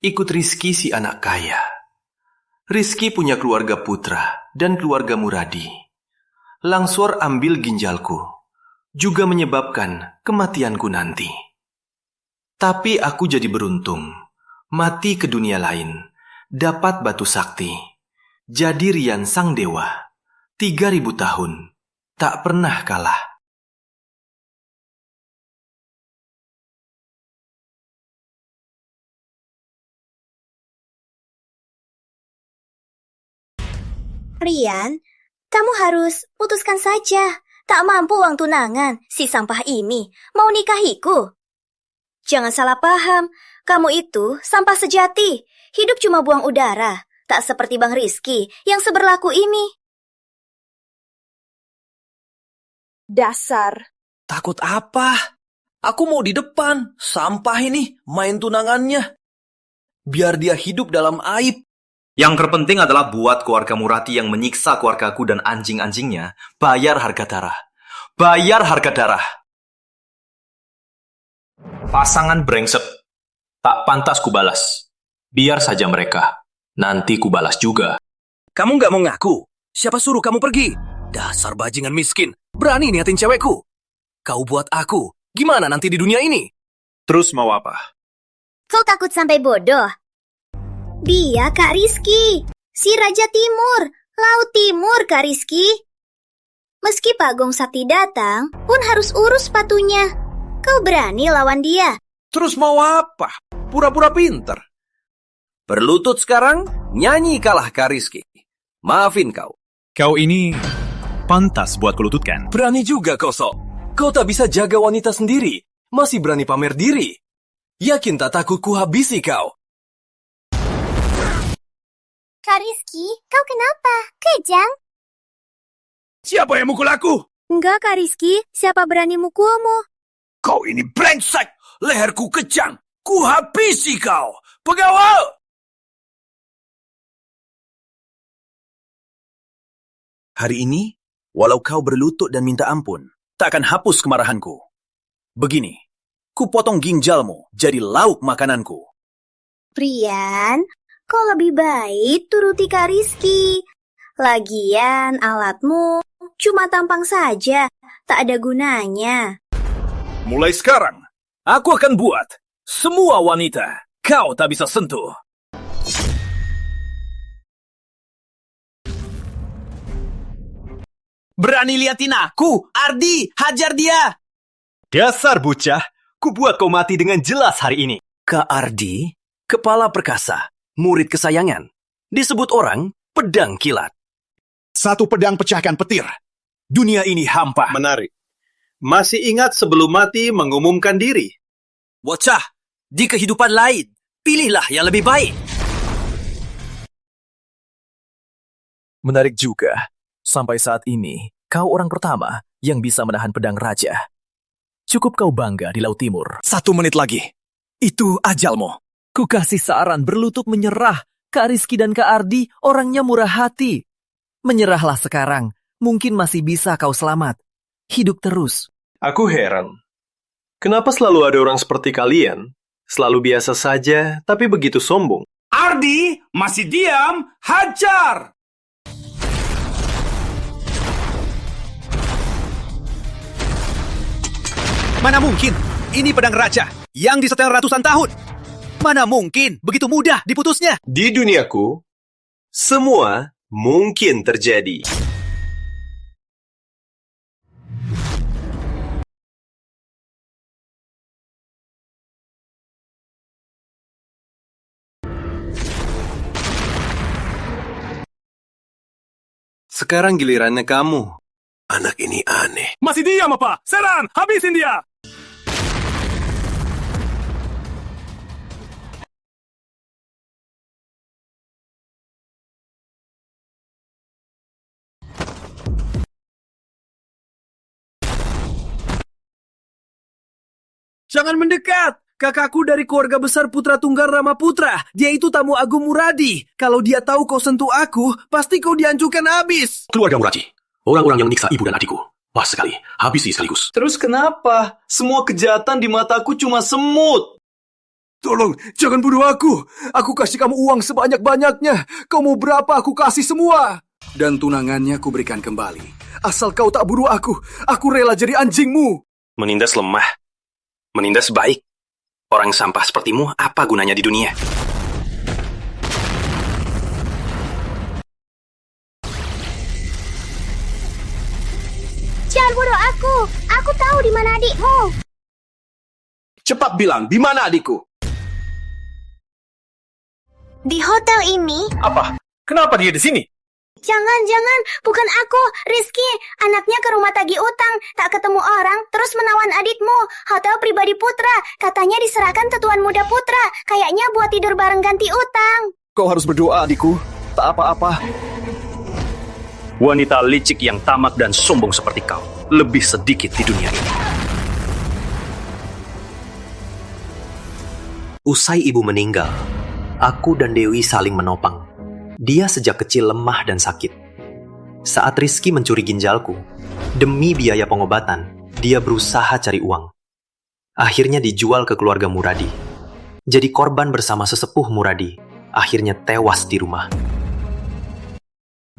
ikut Rizky si anak kaya. Rizky punya keluarga putra dan keluarga Muradi. Langsor ambil ginjalku, juga menyebabkan kematianku nanti. Tapi aku jadi beruntung, mati ke dunia lain, dapat batu sakti, jadi Rian sang dewa, 3.000 tahun, tak pernah kalah. Rian, kamu harus putuskan saja. Tak mampu uang tunangan, si sampah ini mau nikahiku. Jangan salah paham, kamu itu sampah sejati. Hidup cuma buang udara, tak seperti Bang Rizky yang seberlaku ini. Dasar. Takut apa? Aku mau di depan, sampah ini, main tunangannya. Biar dia hidup dalam aib. Yang terpenting adalah buat keluarga Murati yang menyiksa keluargaku dan anjing-anjingnya bayar harga darah. Bayar harga darah. Pasangan brengsek. Tak pantas kubalas. Biar saja mereka. Nanti kubalas juga. Kamu nggak mau ngaku? Siapa suruh kamu pergi? Dasar bajingan miskin. Berani niatin cewekku. Kau buat aku. Gimana nanti di dunia ini? Terus mau apa? Kau takut sampai bodoh? Dia Kak Rizky, si Raja Timur, Laut Timur Kak Rizky. Meski Pak Gong Sakti datang, pun harus urus sepatunya. Kau berani lawan dia? Terus mau apa? Pura-pura pinter. Berlutut sekarang, nyanyi kalah Kak Rizky. Maafin kau. Kau ini pantas buat kulututkan. Berani juga kau, Sok. Kau tak bisa jaga wanita sendiri. Masih berani pamer diri. Yakin tak takut kuhabisi kau? Kak Rizky, kau kenapa? Kejang? Siapa yang mukul aku? Enggak Kak Rizky, siapa berani mukulmu? Kau ini brengsek. Leherku kejang. Kuhabisi kau. Pegawai! Hari ini, walau kau berlutut dan minta ampun, tak akan hapus kemarahanku. Begini, ku potong ginjalmu jadi lauk makananku. Rian, kau lebih baik turuti Kak Rizky. Lagian alatmu cuma tampang saja, tak ada gunanya. Mulai sekarang, aku akan buat semua wanita kau tak bisa sentuh. Berani liatin aku? Ardi, hajar dia! Dasar bocah, ku buat kau mati dengan jelas hari ini. Kak Ardi, kepala perkasa, murid kesayangan. Disebut orang pedang kilat. Satu pedang pecahkan petir. Dunia ini hampa. Menarik. Masih ingat sebelum mati mengumumkan diri? Bocah, di kehidupan lain, pilihlah yang lebih baik. Menarik juga. Sampai saat ini, kau orang pertama yang bisa menahan pedang raja. Cukup kau bangga di Laut Timur. 1 menit lagi. Itu ajalmu. Ku kasih saran berlutut menyerah. Kak Rizky dan Kak Ardi orangnya murah hati. Menyerahlah sekarang. Mungkin masih bisa kau selamat. Hidup terus. Aku heran. Kenapa selalu ada orang seperti kalian? Selalu biasa saja, tapi begitu sombong. Ardi, masih diam? Hajar! Mana mungkin? Ini pedang raja yang disetel ratusan tahun. Mana mungkin begitu mudah diputusnya? Di duniaku, semua mungkin terjadi. Sekarang gilirannya kamu. Anak ini aneh. Masih diam apa? Serang! Habisin dia! Jangan mendekat. Kakakku dari keluarga besar Putra Tunggal Ramaputra. Dia itu tamu Agung Muradi. Kalau dia tahu kau sentuh aku, pasti kau dihancurkan habis. Keluarga Muradi. Orang-orang yang menyiksa ibu dan adikku. Pas sekali. Habisi sekaligus. Terus kenapa? Semua kejahatan di mataku cuma semut. Tolong, jangan bunuh aku. Aku kasih kamu uang sebanyak-banyaknya. Kau mau berapa, aku kasih semua. Dan tunangannya aku berikan kembali. Asal kau tak bunuh aku rela jadi anjingmu. Menindas lemah. Menindas baik. Orang sampah sepertimu, apa gunanya di dunia? Jangan bunuh aku. Aku tahu di mana adikmu. Cepat bilang, di mana adikku? Di hotel ini. Apa? Kenapa dia di sini? Jangan, bukan aku, Rizky. Anaknya ke rumah tagih utang, tak ketemu orang, terus menawan adikmu. Hotel pribadi Putra, katanya diserahkan ke Tuan Muda Putra. Kayaknya buat tidur bareng ganti utang. Kau harus berdoa, adikku. Tak apa-apa. Wanita licik yang tamak dan sombong seperti kau, lebih sedikit di dunia ini. Usai ibu meninggal, aku dan Dewi saling menopang. Dia sejak kecil lemah dan sakit. Saat Rizky mencuri ginjalku, demi biaya pengobatan, dia berusaha cari uang. Akhirnya dijual ke keluarga Muradi. Jadi korban bersama sesepuh Muradi, akhirnya tewas di rumah.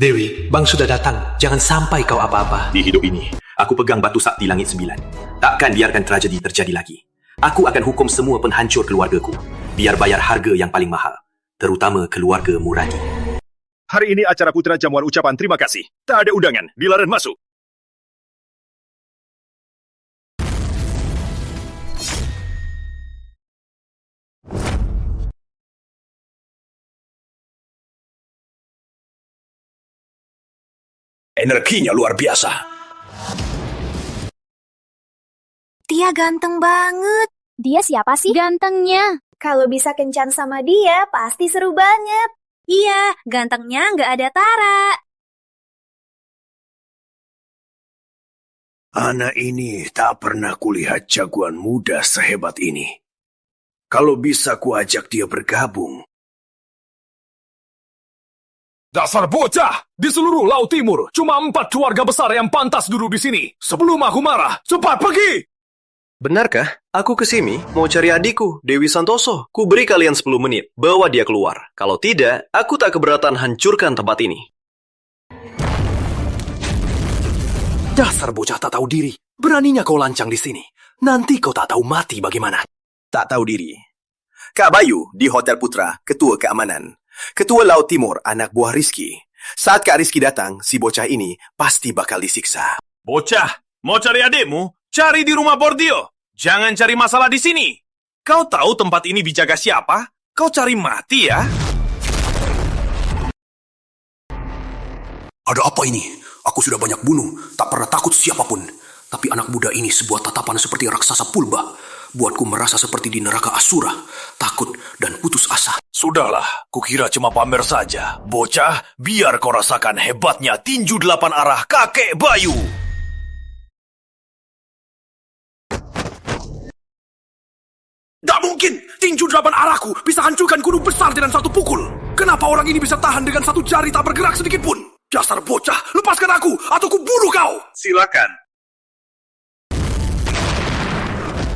Dewi, Bang sudah datang. Jangan sampai kau apa-apa. Di hidup ini, aku pegang batu sakti langit 9. Takkan biarkan tragedi terjadi lagi. Aku akan hukum semua penghancur keluargaku, biar bayar harga yang paling mahal, terutama keluarga Muradi. Hari ini acara Putra jamuan ucapan terima kasih. Tak ada undangan, dilarang masuk. Energinya luar biasa. Dia ganteng banget. Dia siapa sih gantengnya? Kalau bisa kencan sama dia, pasti seru banget. Iya, gantengnya nggak ada tara. Anak ini tak pernah kulihat jagoan muda sehebat ini. Kalau bisa kuajak dia bergabung. Dasar bocah! Di seluruh Laut Timur, cuma 4 keluarga besar yang pantas duduk di sini. Sebelum aku marah, cepat pergi! Benarkah? Aku kesini mau cari adikku, Dewi Santoso. Ku beri kalian 10 menit, bawa dia keluar. Kalau tidak, aku tak keberatan hancurkan tempat ini. Dasar bocah tak tahu diri. Beraninya kau lancang di sini. Nanti kau tak tahu mati bagaimana. Tak tahu diri. Kak Bayu di Hotel Putra, ketua keamanan. Ketua Laut Timur, anak buah Rizky. Saat Kak Rizky datang, si bocah ini pasti bakal disiksa. Bocah, mau cari adikmu? Cari di rumah Bordio. Jangan cari masalah di sini. Kau tahu tempat ini dijaga siapa? Kau cari mati ya? Ada apa ini? Aku sudah banyak bunuh, tak pernah takut siapapun. Tapi anak muda ini sebuah tatapan seperti raksasa purba. Buatku merasa seperti di neraka Asura, takut dan putus asa. Sudahlah, kukira cuma pamer saja. Bocah, biar kau rasakan hebatnya tinju 8 arah kakek Bayu. Tak mungkin! Tinju 8 arahku bisa hancurkan gunung besar dengan satu pukul. Kenapa orang ini bisa tahan dengan satu jari tak bergerak sedikit pun? Dasar bocah, lepaskan aku atau ku bunuh kau! Silakan.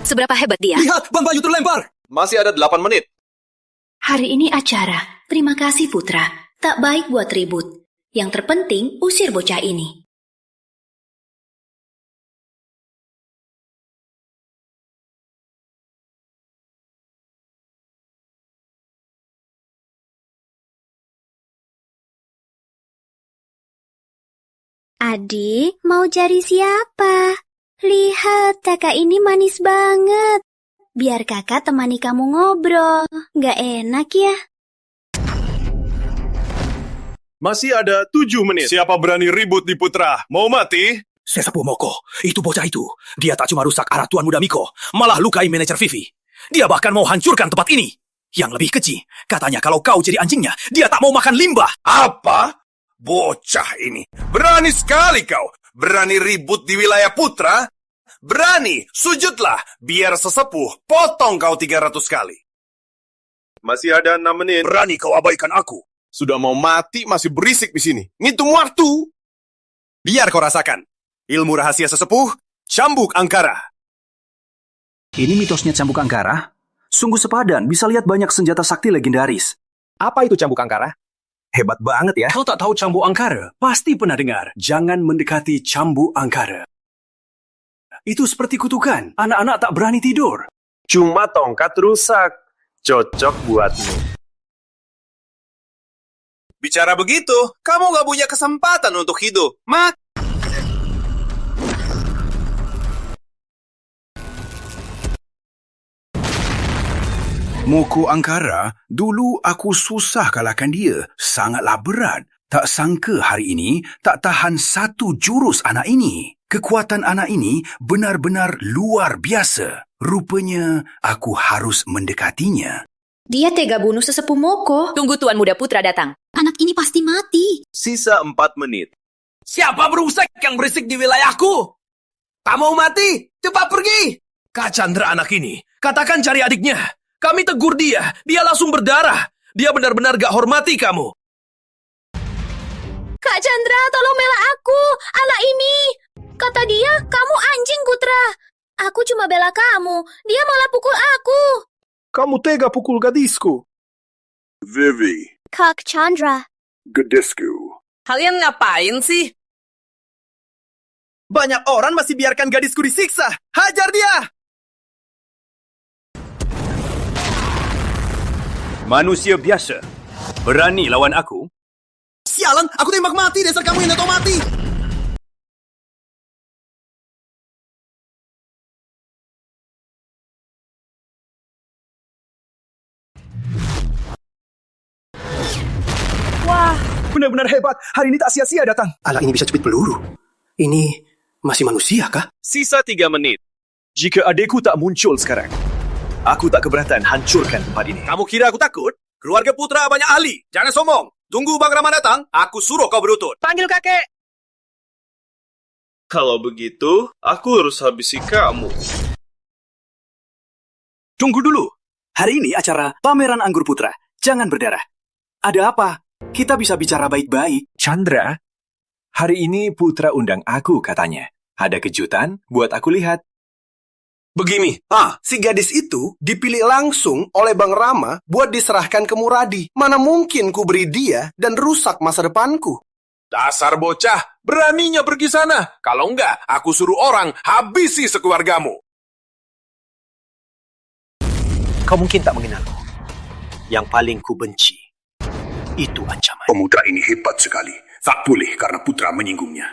Seberapa hebat dia? Lihat, Bang Bayu terlempar. Masih ada 8 menit. Hari ini acara. Terima kasih Putra. Tak baik buat ribut. Yang terpenting, usir bocah ini. Adik, mau cari siapa? Lihat, kakak ini manis banget. Biar kakak temani kamu ngobrol. Nggak enak ya? Masih ada 7 menit. Siapa berani ribut di Putra? Mau mati? Sesepuh Moko, itu bocah itu. Dia tak cuma rusak arah Tuan Muda Miko, malah lukai manajer Vivi. Dia bahkan mau hancurkan tempat ini. Yang lebih keji, katanya kalau kau jadi anjingnya, dia tak mau makan limbah. Apa? Bocah ini. Berani sekali kau. Berani ribut di wilayah Putra? Berani, sujudlah. Biar sesepuh potong kau 300 kali. Masih ada 6 menit. Berani kau abaikan aku. Sudah mau mati masih berisik di sini. Ngitung waktu. Biar kau rasakan. Ilmu rahasia sesepuh, Cambuk Angkara. Ini mitosnya Cambuk Angkara? Sungguh sepadan, bisa lihat banyak senjata sakti legendaris. Apa itu cambuk angkara? Hebat banget ya. Kau tak tahu cambuk angkara? Pasti pernah dengar. Jangan mendekati cambuk angkara. Itu seperti kutukan. Anak-anak tak berani tidur. Cuma tongkat rusak. Cocok buatmu. Bicara begitu, kamu gak punya kesempatan untuk hidup. Moko Angkara, dulu aku susah kalahkan dia. Sangatlah berat. Tak sangka hari ini tak tahan satu jurus anak ini. Kekuatan anak ini benar-benar luar biasa. Rupanya aku harus mendekatinya. Dia tega bunuh sesepuh Moko. Tunggu Tuan Muda Putra datang. Anak ini pasti mati. Sisa 4 menit. Siapa berusak yang berisik di wilayahku? Tak mau mati? Cepat pergi! Kak Chandra anak ini. Katakan cari adiknya. Kami tegur dia. Dia langsung berdarah. Dia benar-benar gak hormati kamu. Kak Chandra, tolong bela aku. Anak ini. Kata dia, kamu anjing, Putra. Aku cuma bela kamu. Dia malah pukul aku. Kamu tega pukul gadisku. Vivi, Kak Chandra. gadisku. Kalian ngapain sih? Banyak orang masih biarkan gadisku disiksa. Hajar dia! Manusia biasa. Berani lawan aku? Sialan, aku tembak mati dasar kamu yang tahu mati. Wah, benar-benar hebat. Hari ini tak sia-sia datang. Anak ini bisa cubit peluru. Ini masih manusia kah? Sisa 3 menit. Jika adikku tak muncul sekarang, aku tak keberatan hancurkan tempat ini. Kamu kira aku takut? Keluarga Putra banyak ahli. Jangan sombong. Tunggu Bang Rama datang, aku suruh kau berlutut. Panggil kakek. Kalau begitu, aku harus habisi kamu. Tunggu dulu. Hari ini acara pameran anggur putra. Jangan berdarah. Ada apa? Kita bisa bicara baik-baik. Chandra, hari ini Putra undang aku katanya. Ada kejutan buat aku lihat. Begini, si gadis itu dipilih langsung oleh Bang Rama buat diserahkan ke Muradi. Mana mungkin ku beri dia dan rusak masa depanku. Dasar bocah, beraninya pergi sana. Kalau enggak, aku suruh orang habisi sekeluargamu. Kau mungkin tak mengenalku. Yang paling ku benci, itu ancaman. Pemuda ini hebat sekali. Tak boleh karena Putra menyinggungnya.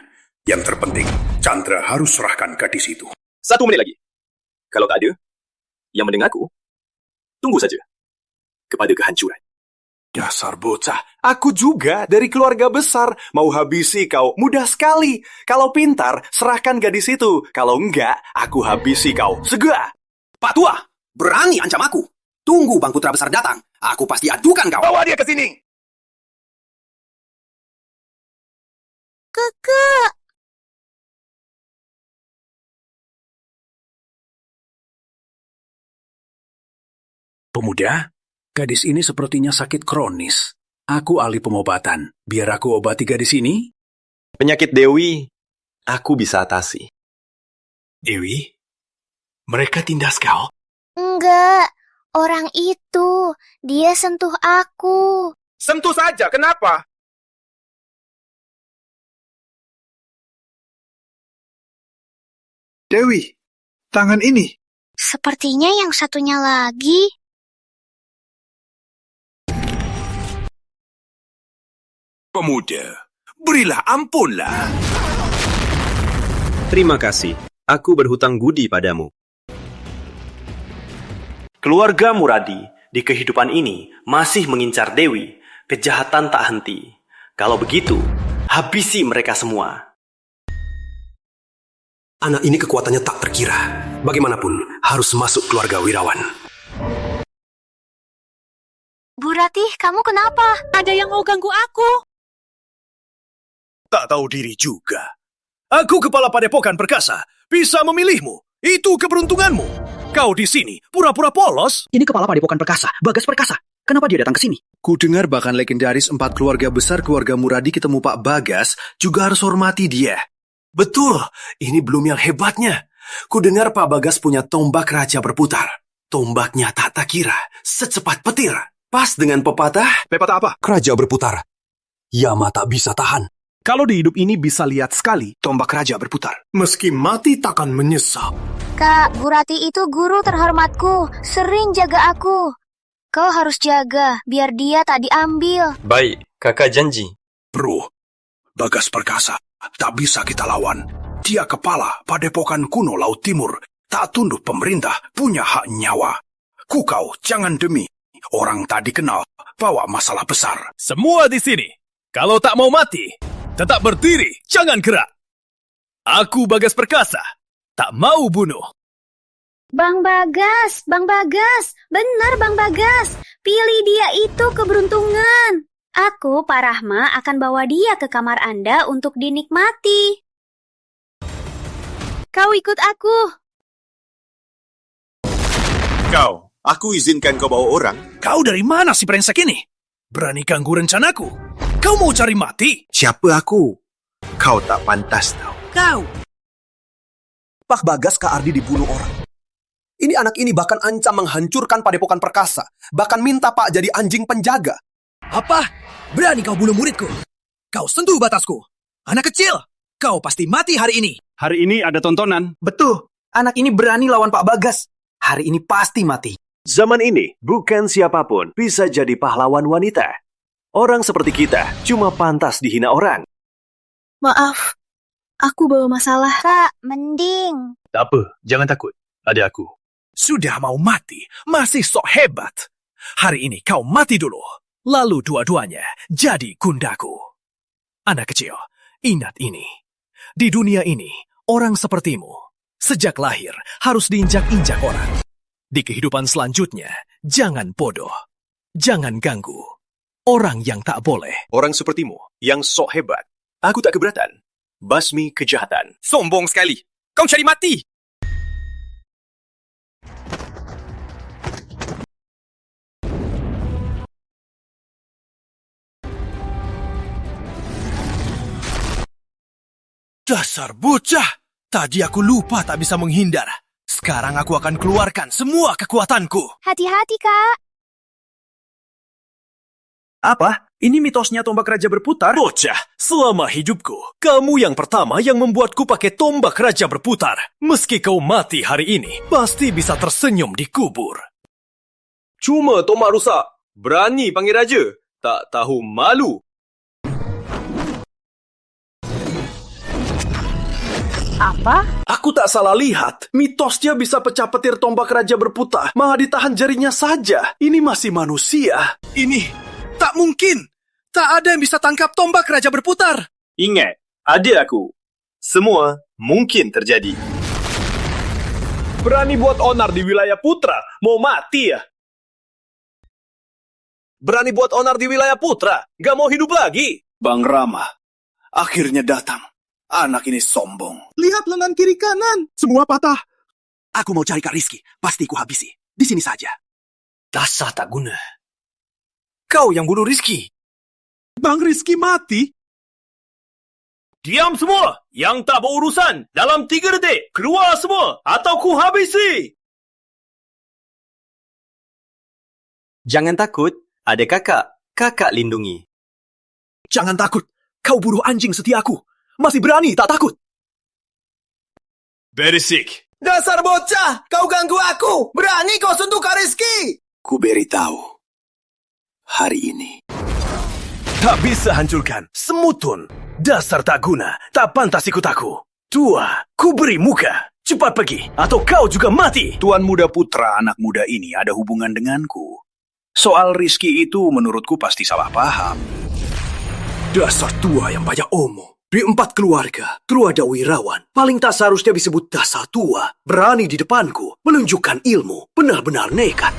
Yang terpenting, Chandra harus serahkan gadis itu. 1 menit lagi. Kalau tak ada yang mendengarku, tunggu saja kepada kehancuran. Dasar bocah, aku juga dari keluarga besar. Mau habisi kau, mudah sekali. Kalau pintar, serahkan gadis itu. Kalau enggak, aku habisi kau. Segera! Pak Tua, berani ancam aku. Tunggu Bang Putra Besar datang. Aku pasti adukan kau. Bawa dia ke sini. Kakak. Pemuda, gadis ini sepertinya sakit kronis. Aku ahli pengobatan. Biar aku obati gadis ini. Penyakit Dewi, aku bisa atasi. Dewi, mereka tindas kau. Enggak. Orang itu. Dia sentuh aku. Sentuh saja, kenapa? Dewi, tangan ini. Sepertinya yang satunya lagi. Pemuda, berilah ampunlah. Terima kasih. Aku berhutang budi padamu. Keluarga Muradi di kehidupan ini masih mengincar Dewi. Kejahatan tak henti. Kalau begitu, habisi mereka semua. Anak ini kekuatannya tak terkira. Bagaimanapun, harus masuk keluarga Wirawan. Bu Ratih, kamu kenapa? Ada yang mau ganggu aku. Tak tahu diri juga. Aku kepala padepokan perkasa. Bisa memilihmu. Itu keberuntunganmu. Kau di sini, pura-pura polos. Ini kepala padepokan perkasa, Bagas Perkasa. Kenapa dia datang ke sini? Ku dengar bahkan legendaris 4 keluarga besar keluarga Muradi ketemu Pak Bagas, juga harus hormati dia. Betul, ini belum yang hebatnya. Ku dengar Pak Bagas punya tombak raja berputar. Tombaknya tak kira, secepat petir. Pas dengan pepatah. Pepatah apa? Raja berputar. Yama tak bisa tahan. Kalau di hidup ini bisa lihat sekali, tombak raja berputar. Meski mati takkan menyesal. Kak, Bu Rati itu guru terhormatku. Sering jaga aku. Kau harus jaga, biar dia tak diambil. Baik, kakak janji. Bro, Bagas Perkasa tak bisa kita lawan. Dia kepala padepokan kuno Laut Timur. Tak tunduk pemerintah, punya hak nyawa. Kukau, jangan demi orang tak dikenal bawa masalah besar. Semua di sini, kalau tak mau mati, tetap berdiri, jangan gerak. Aku Bagas Perkasa, tak mau bunuh. Bang Bagas, benar Bang Bagas. Pilih dia itu keberuntungan. Aku, Pak Rahma, akan bawa dia ke kamar Anda untuk dinikmati. Kau ikut aku. Kau, aku izinkan kau bawa orang. Kau dari mana si brengsek ini? Berani ganggu rencanaku? Kau mau cari mati? Siapa aku? Kau tak pantas tahu. Kau! Pak Bagas Kak Ardi dibunuh orang. Ini anak ini bahkan ancam menghancurkan padepokan Perkasa. Bahkan minta Pak jadi anjing penjaga. Apa? Berani kau bunuh muridku? Kau sentuh batasku. Anak kecil, kau pasti mati hari ini. Hari ini ada tontonan. Betul, anak ini berani lawan Pak Bagas. Hari ini pasti mati. Zaman ini, bukan siapapun bisa jadi pahlawan wanita. Orang seperti kita cuma pantas dihina orang. Maaf, aku bawa masalah. Kak, mending. Tak apa, jangan takut. Ada aku. Sudah mau mati, masih sok hebat. Hari ini kau mati dulu. Lalu dua-duanya jadi gundaku. Anak kecil, ingat ini. Di dunia ini, orang sepertimu, sejak lahir harus diinjak-injak orang. Di kehidupan selanjutnya, jangan bodoh. Jangan ganggu. Orang yang tak boleh. Orang sepertimu yang sok hebat. Aku tak keberatan. Basmi kejahatan. Sombong sekali. Kau cari mati. Dasar bocah. Tadi aku lupa tak bisa menghindar. Sekarang aku akan keluarkan semua kekuatanku. Hati-hati, Kak. Apa? Ini mitosnya tombak raja berputar? Bocah, selama hidupku, kamu yang pertama yang membuatku pakai tombak raja berputar. Meski kau mati hari ini, pasti bisa tersenyum di kubur. Cuma tombak rusak. Berani panggil raja. Tak tahu malu. Apa? Aku tak salah lihat. Mitosnya bisa pecah petir tombak raja berputar. Malah ditahan jarinya saja. Ini masih manusia. Ini tak mungkin. Tak ada yang bisa tangkap tombak raja berputar. Ingat, ada aku. Semua mungkin terjadi. Berani buat onar di wilayah Putra. Mau mati ya? Berani buat onar di wilayah Putra. Gak mau hidup lagi. Bang Rama, akhirnya datang. Anak ini sombong. Lihat lengan kiri kanan. Semua patah. Aku mau cari Kak Rizky. Pasti ku habisi. Di sini saja. Dasar tak guna. Kau yang bunuh Rizky. Bang Rizky mati? Diam semua. Yang tak berurusan. Dalam 3 detik. Keluar semua. Atau ku habisi. Jangan takut. Ada kakak. Kakak lindungi. Jangan takut. Kau bunuh anjing setiaku. Masih berani, tak takut. Berisik. Dasar bocah, kau ganggu aku. Berani kau sentuh Kak Rizky. Ku beri tahu. Hari ini. Tak bisa hancurkan. Semutun. Dasar tak guna. Tak pantas ikut aku. Tua, ku beri muka. Cepat pergi, atau kau juga mati. Tuan Muda Putra anak muda ini ada hubungan denganku. Soal Rizky itu menurutku pasti salah paham. Dasar tua yang banyak omong. Di 4 keluarga, Truada Wirawan paling tak seharusnya disebut dasar tua. Berani di depanku, menunjukkan ilmu, benar-benar nekat.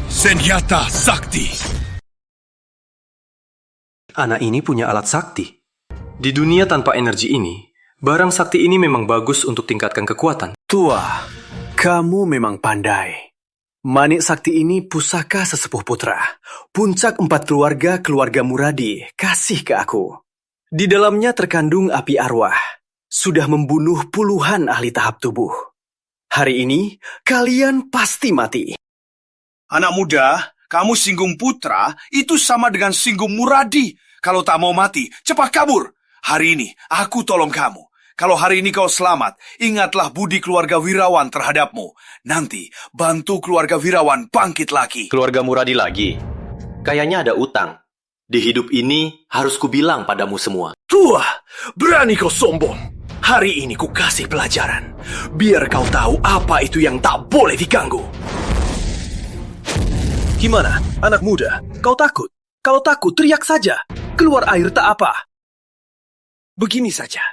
Senjata sakti. Anak ini punya alat sakti. Di dunia tanpa energi ini, barang sakti ini memang bagus untuk tingkatkan kekuatan. Tua, kamu memang pandai. Manik sakti ini pusaka sesepuh putra. Puncak 4 keluarga Muradi kasih ke aku. Di dalamnya terkandung api arwah. sudah membunuh puluhan ahli tahap tubuh. Hari ini, kalian pasti mati. Anak muda, kamu singgung putra, itu sama dengan singgung Muradi. Kalau tak mau mati, cepat kabur. Hari ini, aku tolong kamu. Kalau hari ini kau selamat, ingatlah budi keluarga Wirawan terhadapmu. Nanti, bantu keluarga Wirawan bangkit lagi. Keluarga Muradi lagi. Kayaknya ada utang. Di hidup ini, harus kubilang padamu semua. Tua, berani kau sombong. Hari ini ku kasih pelajaran. Biar kau tahu apa itu yang tak boleh diganggu. Gimana, anak muda? Kau takut? Kalau takut, teriak saja. Keluar air tak apa. Begini saja.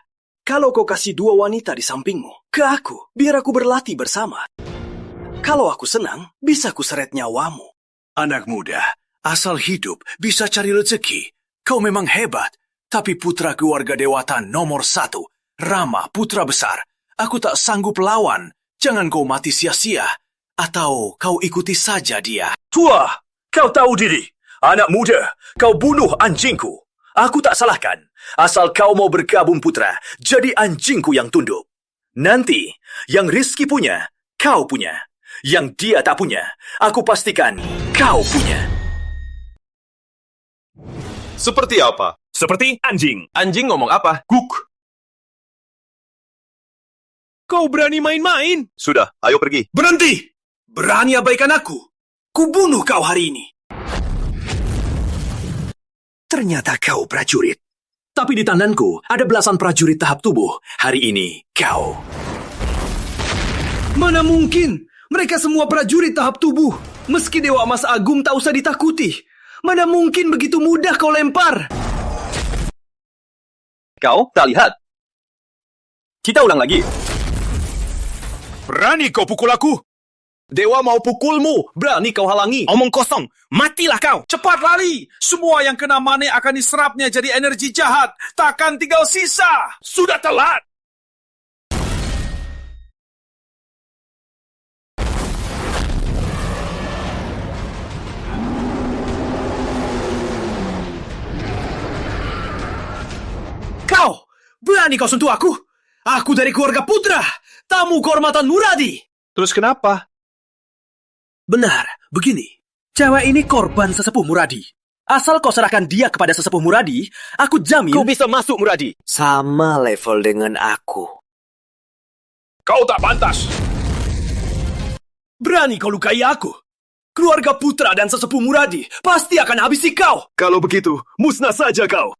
Kalau kau kasih 2 wanita di sampingmu, ke aku, biar aku berlatih bersama. Kalau aku senang, bisa ku seret nyawamu. Anak muda, asal hidup bisa cari rezeki. Kau memang hebat, tapi putra keluarga Dewata nomor 1, Rama, putra besar. Aku tak sanggup lawan. Jangan kau mati sia-sia. Atau kau ikuti saja dia. Tua, kau tahu diri. Anak muda, kau bunuh anjingku. Aku tak salahkan. Asal kau mau bergabung putra, jadi anjingku yang tunduk. Nanti, yang Rizky punya, kau punya. Yang dia tak punya, aku pastikan kau punya. Seperti apa? Seperti anjing. Anjing ngomong apa? Guk. Kau berani main-main? Sudah, ayo pergi. Berhenti! Berani abaikan aku. Kubunuh kau hari ini. Ternyata kau prajurit. Tapi di tanganku ada belasan prajurit tahap tubuh. Hari ini kau. Mana mungkin? Mereka semua prajurit tahap tubuh. Meski Dewa Emas Agung tak usah ditakuti. Mana mungkin begitu mudah kau lempar? Kau tak lihat? Kita ulang lagi. Berani kau pukul aku? Dewa mau pukulmu. Berani kau halangi. Omong kosong. Matilah kau. Cepat lari. Semua yang kena mane akan diserapnya jadi energi jahat. Takkan tinggal sisa. Sudah telat. Kau! Berani kau sentuh aku? Aku dari keluarga putra. Tamu kehormatan Muradi. Terus kenapa? Benar, begini. Cewek ini korban sesepuh Muradi. Asal kau serahkan dia kepada sesepuh Muradi, aku jamin... Kau bisa masuk, Muradi. Sama level dengan aku. Kau tak pantas. Berani kau lukai aku? Keluarga putra dan sesepuh Muradi pasti akan habisi kau. Kalau begitu, musnah saja kau.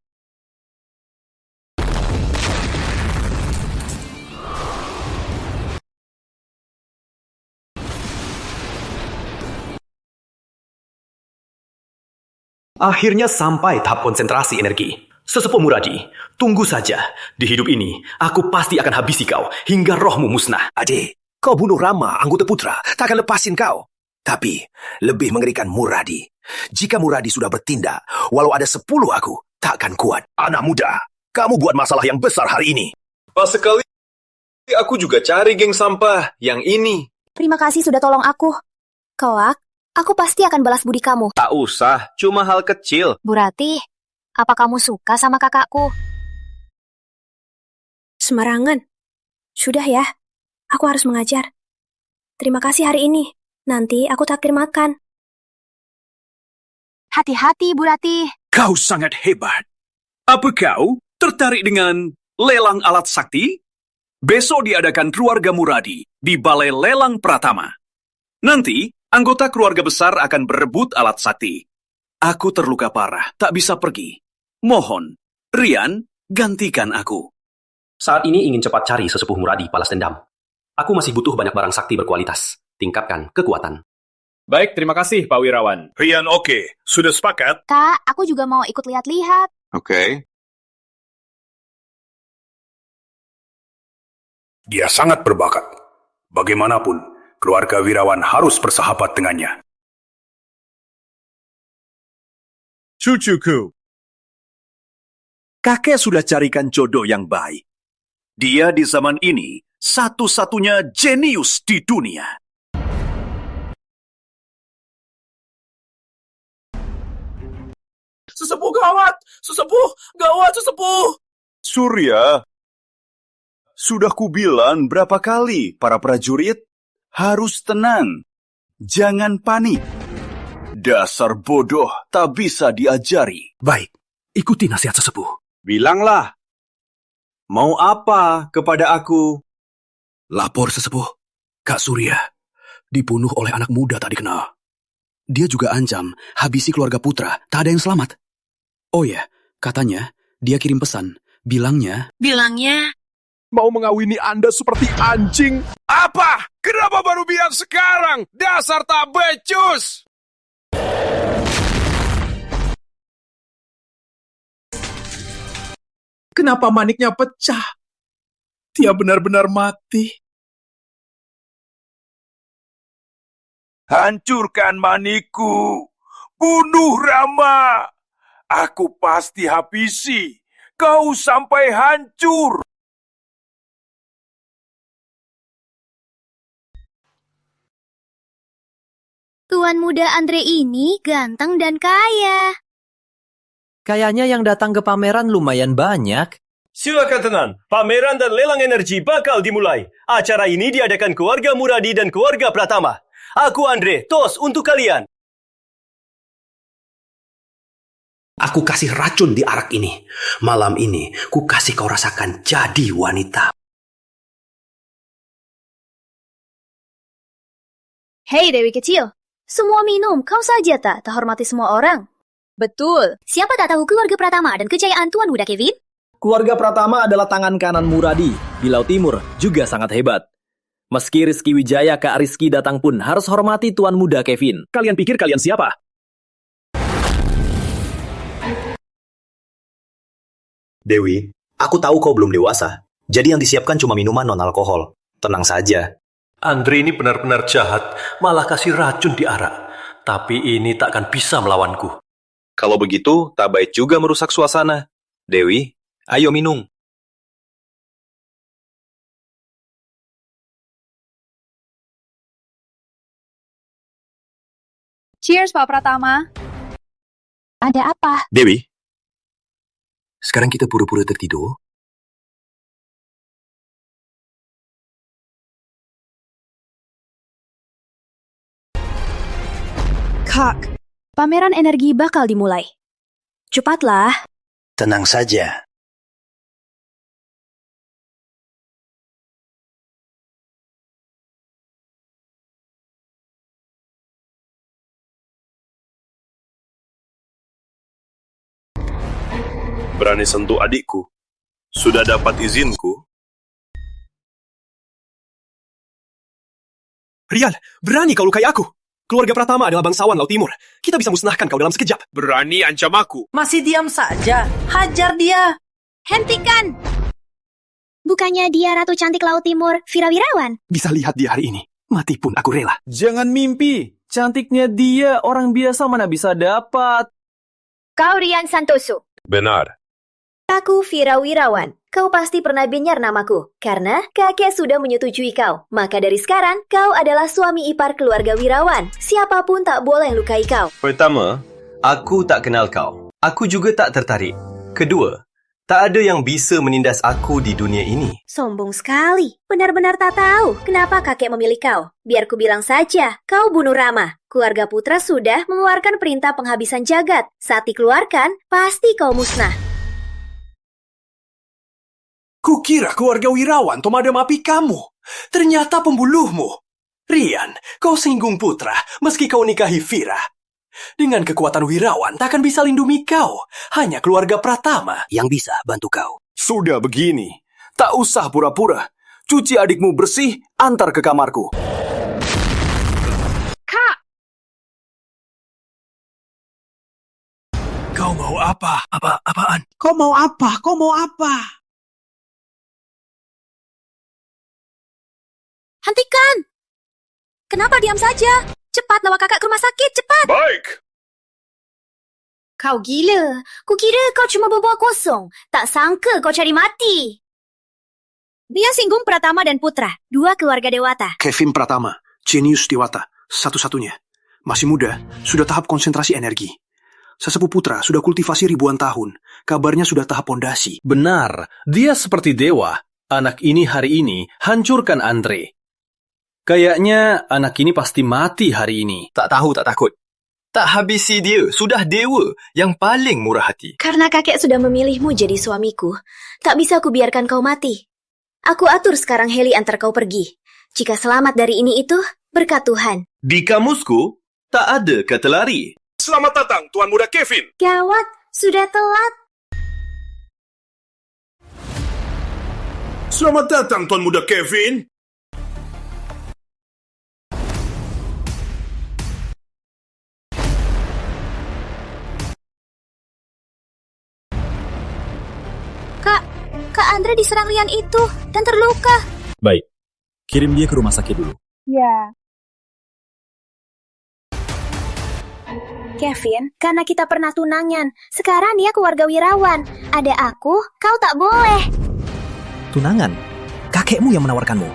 Akhirnya sampai tahap konsentrasi energi. Sesepuh Muradi, tunggu saja. Di hidup ini, aku pasti akan habisi kau hingga rohmu musnah. Adik, kau bunuh Rama, anggota putra, tak akan lepasin kau. Tapi, lebih mengerikan Muradi. Jika Muradi sudah bertindak, walau ada 10 aku, tak akan kuat. Anak muda, kamu buat masalah yang besar hari ini. Pas sekali, aku juga cari geng sampah yang ini. Terima kasih sudah tolong aku. Kowak, aku pasti akan balas budi kamu. Tak usah, cuma hal kecil. Bu Ratih, apa kamu suka sama kakakku? Sembarangan. Sudah ya, aku harus mengajar. Terima kasih hari ini. Nanti aku takdir makan. Hati-hati, Bu Ratih. Kau sangat hebat. Apa kau tertarik dengan lelang alat sakti? Besok diadakan keluarga Muradi di Balai Lelang Pratama. Nanti, anggota keluarga besar akan berebut alat sakti. Aku terluka parah, tak bisa pergi. Mohon, Rian, gantikan aku. Saat ini ingin cepat cari sesepuh Muradi balas dendam. Aku masih butuh banyak barang sakti berkualitas. Tingkatkan kekuatan. Baik, terima kasih Pak Wirawan. Rian oke, sudah sepakat? Kak, aku juga mau ikut lihat-lihat. Oke. Dia sangat berbakat. Bagaimanapun, keluarga Wirawan harus bersahabat dengannya. Cucuku. Kakek sudah carikan jodoh yang baik. Dia di zaman ini satu-satunya jenius di dunia. Sesepuh gawat! Sesepuh gawat, sesepuh! Surya, Sudah kubilang berapa kali, para prajurit, harus tenang. Jangan panik. Dasar bodoh tak bisa diajari. Baik, ikuti nasihat sesepuh. Bilanglah. Mau apa kepada aku? Lapor sesepuh. Kak Surya dibunuh oleh anak muda tak dikenal. Dia juga ancam habisi keluarga putra. Tak ada yang selamat. Oh ya, katanya dia kirim pesan. Bilangnya... Mau mengawini Anda seperti anjing? Apa? Kenapa baru bilang sekarang? Dasar tak becus! Kenapa maniknya pecah? Dia benar-benar mati. Hancurkan manikku. Bunuh Rama. Aku pasti habisi. Kau sampai hancur. Tuan muda Andre ini ganteng dan kaya. Kayaknya yang datang ke pameran lumayan banyak. Silakan tenang, pameran dan lelang energi bakal dimulai. Acara ini diadakan keluarga Muradi dan keluarga Pratama. Aku Andre, tos untuk kalian. Aku kasih racun di arak ini. Malam ini, ku kasih kau rasakan jadi wanita. Hei Dewi kecil, semua minum, kau saja tak hormati semua orang. Betul. Siapa tak tahu keluarga Pratama dan kejayaan Tuan Muda Kevin? Keluarga Pratama adalah tangan kanan Muradi. Di Laut Timur juga sangat hebat. Meski Rizky Wijaya Kak Rizky datang pun harus hormati Tuan Muda Kevin. Kalian pikir kalian siapa? Dewi, aku tahu kau belum dewasa. Jadi yang disiapkan cuma minuman non-alkohol. Tenang saja. Andre ini benar-benar jahat, malah kasih racun di arak. Tapi ini takkan bisa melawanku. Kalau begitu, tak baik juga merusak suasana. Dewi, ayo minum. Cheers, Pak Pratama. Ada apa? Dewi, sekarang kita pura-pura tertidur. Kak, pameran energi bakal dimulai. Cepatlah. Tenang saja. Berani sentuh adikku? Sudah dapat izinku? Rial, berani kau lukai aku. Keluarga Pratama adalah bangsawan Laut Timur. Kita bisa musnahkan kau dalam sekejap. Berani ancam aku? Masih diam saja. Hajar dia. Hentikan! Bukannya dia Ratu Cantik Laut Timur, Virawirawan? Bisa lihat dia hari ini. Mati pun aku rela. Jangan mimpi. Cantiknya dia orang biasa mana bisa dapat. Kau Rian Santoso. Benar. Aku Virawirawan. Kau pasti pernah dengar namaku, karena kakek sudah menyetujui kau. Maka dari sekarang, kau adalah suami ipar keluarga Wirawan. Siapapun tak boleh lukai kau. Pertama, aku tak kenal kau. Aku juga tak tertarik. Kedua, tak ada yang bisa menindas aku di dunia ini. Sombong sekali. Benar-benar tak tahu kenapa kakek memilih kau. Biar ku bilang saja, kau bunuh Rama. Keluarga putra sudah mengeluarkan perintah penghabisan jagat. Saat dikeluarkan, pasti kau musnah. Kukira keluarga Wirawan memadam api kamu. Ternyata pembuluhmu. Rian, kau singgung putra meski kau nikahi Vira. Dengan kekuatan Wirawan takkan bisa lindungi kau. Hanya keluarga Pratama Yang bisa bantu kau. Sudah begini, tak usah pura-pura. Cuci adikmu bersih, antar ke kamarku. Kak! Kau mau apa? Apaan? Kau mau apa? Kau mau apa? Hentikan! Kenapa diam saja? Cepat bawa kakak ke rumah sakit, cepat! Baik. Kau gila. Kukira kau cuma berbual kosong. Tak sangka kau cari mati. Dia singgung Pratama dan Putra, dua keluarga dewata. Kevin Pratama, jenius dewata, satu-satunya. Masih muda, sudah tahap konsentrasi energi. Sesepuh putra sudah kultivasi ribuan tahun. Kabarnya sudah tahap pondasi. Benar, dia seperti dewa. anak ini hari ini hancurkan Andre. Kayaknya anak ini pasti mati hari ini. Tak tahu, tak takut. Tak habisi dia, sudah dewa yang paling murah hati. Karena kakek sudah memilihmu jadi suamiku, tak bisa aku biarkan kau mati. Aku atur sekarang heli antar kau pergi. Jika selamat dari ini itu, berkat Tuhan. Di kamusku, tak ada kata lari. Selamat datang, Tuan Muda Kevin. Gawat, sudah telat. Selamat datang, Tuan Muda Kevin. Kak Andre diserang lian itu dan terluka. Baik, kirim dia ke rumah sakit dulu. Ya. Kevin, karena kita pernah tunangan, sekarang dia keluarga wirawan. Ada aku, kau tak boleh. Tunangan? Kakekmu yang menawarkanmu.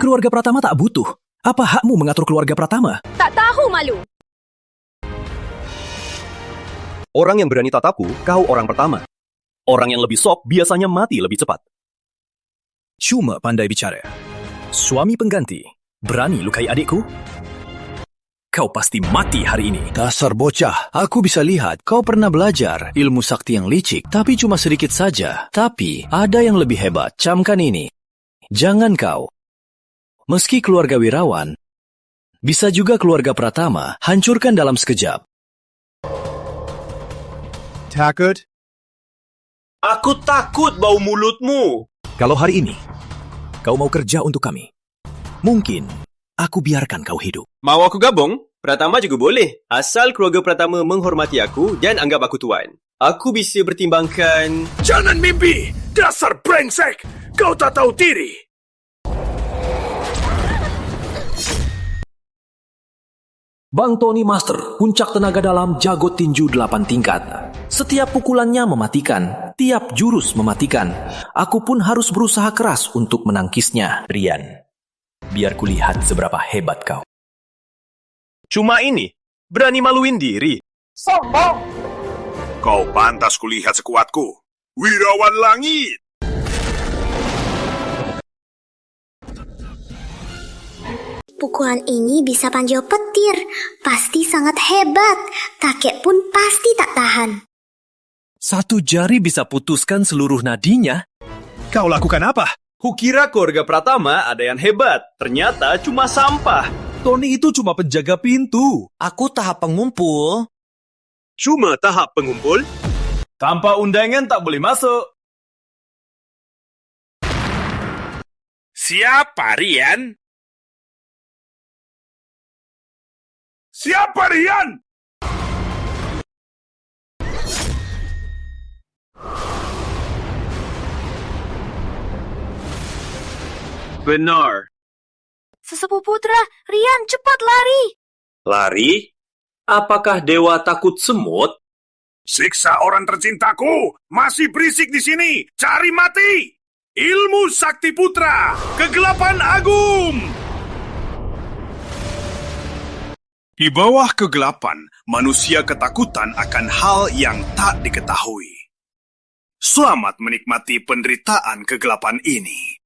Keluarga Pratama tak butuh. Apa hakmu mengatur keluarga Pratama? Tak tahu malu. Orang yang berani tatapku, kau orang pertama. Orang yang lebih sok biasanya mati lebih cepat. Cuma pandai bicara. Suami pengganti, berani lukai adikku? Kau pasti mati hari ini. Dasar bocah, aku bisa lihat kau pernah belajar ilmu sakti yang licik, tapi cuma sedikit saja. Tapi ada yang lebih hebat, camkan ini. Jangan kau. Meski keluarga wirawan, bisa juga keluarga Pratama hancurkan dalam sekejap. Takut? Aku takut bau mulutmu. Kalau hari ini, kau mau kerja untuk kami, mungkin aku biarkan kau hidup. Mau aku gabung? Pratama juga boleh. Asal keluarga Pratama menghormati aku dan anggap aku tuan. Aku bisa bertimbangkan... Jangan mimpi! Dasar brengsek! Kau tak tahu diri! Bang Tony Master, puncak tenaga dalam jago tinju 8 tingkat. Setiap pukulannya mematikan, tiap jurus mematikan. Aku pun harus berusaha keras untuk menangkisnya. Rian, biar kulihat seberapa hebat kau. Cuma ini? Berani maluin diri? Sombong. Kau pantas kulihat sekuatku. Wirawan langit! Pukulan ini bisa panjau petir. Pasti sangat hebat. Kakek pun pasti tak tahan. 1 jari bisa putuskan seluruh nadinya. Kau lakukan apa? Kukira keluarga Pratama ada yang hebat. Ternyata cuma sampah. Tony itu cuma penjaga pintu. Aku tahap pengumpul. Cuma tahap pengumpul? Tanpa undangan tak boleh masuk. Siapa Rian? Siapa Rian? Benar. Sesepuh putra, Rian cepat lari. Lari? Apakah dewa takut semut? Siksa orang tercintaku! Masih berisik di sini! Cari mati! Ilmu Sakti Putra! Kegelapan Agung! Di bawah kegelapan, manusia ketakutan akan hal yang tak diketahui. Selamat menikmati penderitaan kegelapan ini.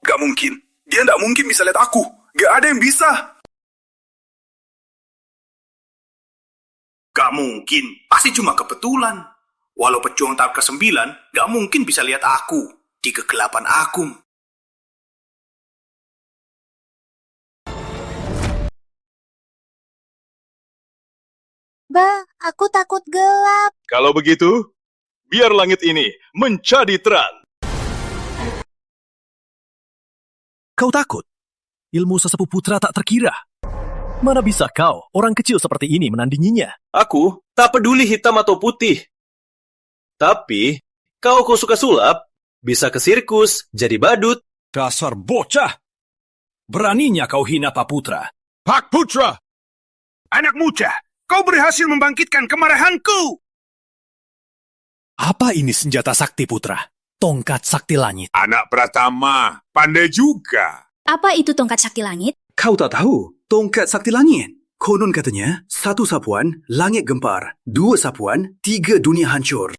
Gak mungkin. Dia gak mungkin bisa lihat aku. Gak ada yang bisa. Gak mungkin. Pasti cuma kebetulan. Walau pejuang tahap ke-9, gak mungkin bisa lihat aku di kegelapan agung. Bang, aku takut gelap. Kalau begitu, biar langit ini menjadi terang. Kau takut? Ilmu sesepuh putra tak terkira. Mana bisa kau, orang kecil seperti ini, menandinginya? Aku tak peduli hitam atau putih. Tapi, kau suka sulap, bisa ke sirkus, jadi badut. Dasar bocah! Beraninya kau hina Pak Putra. Pak Putra! Anak muda, kau berhasil membangkitkan kemarahanku! Apa ini senjata sakti putra? Tongkat sakti langit. Anak Pratama, pandai juga. Apa itu tongkat sakti langit? Kau tak tahu tongkat sakti langit? Konon katanya, 1 sapuan, langit gempar. 2 sapuan, 3 dunia hancur.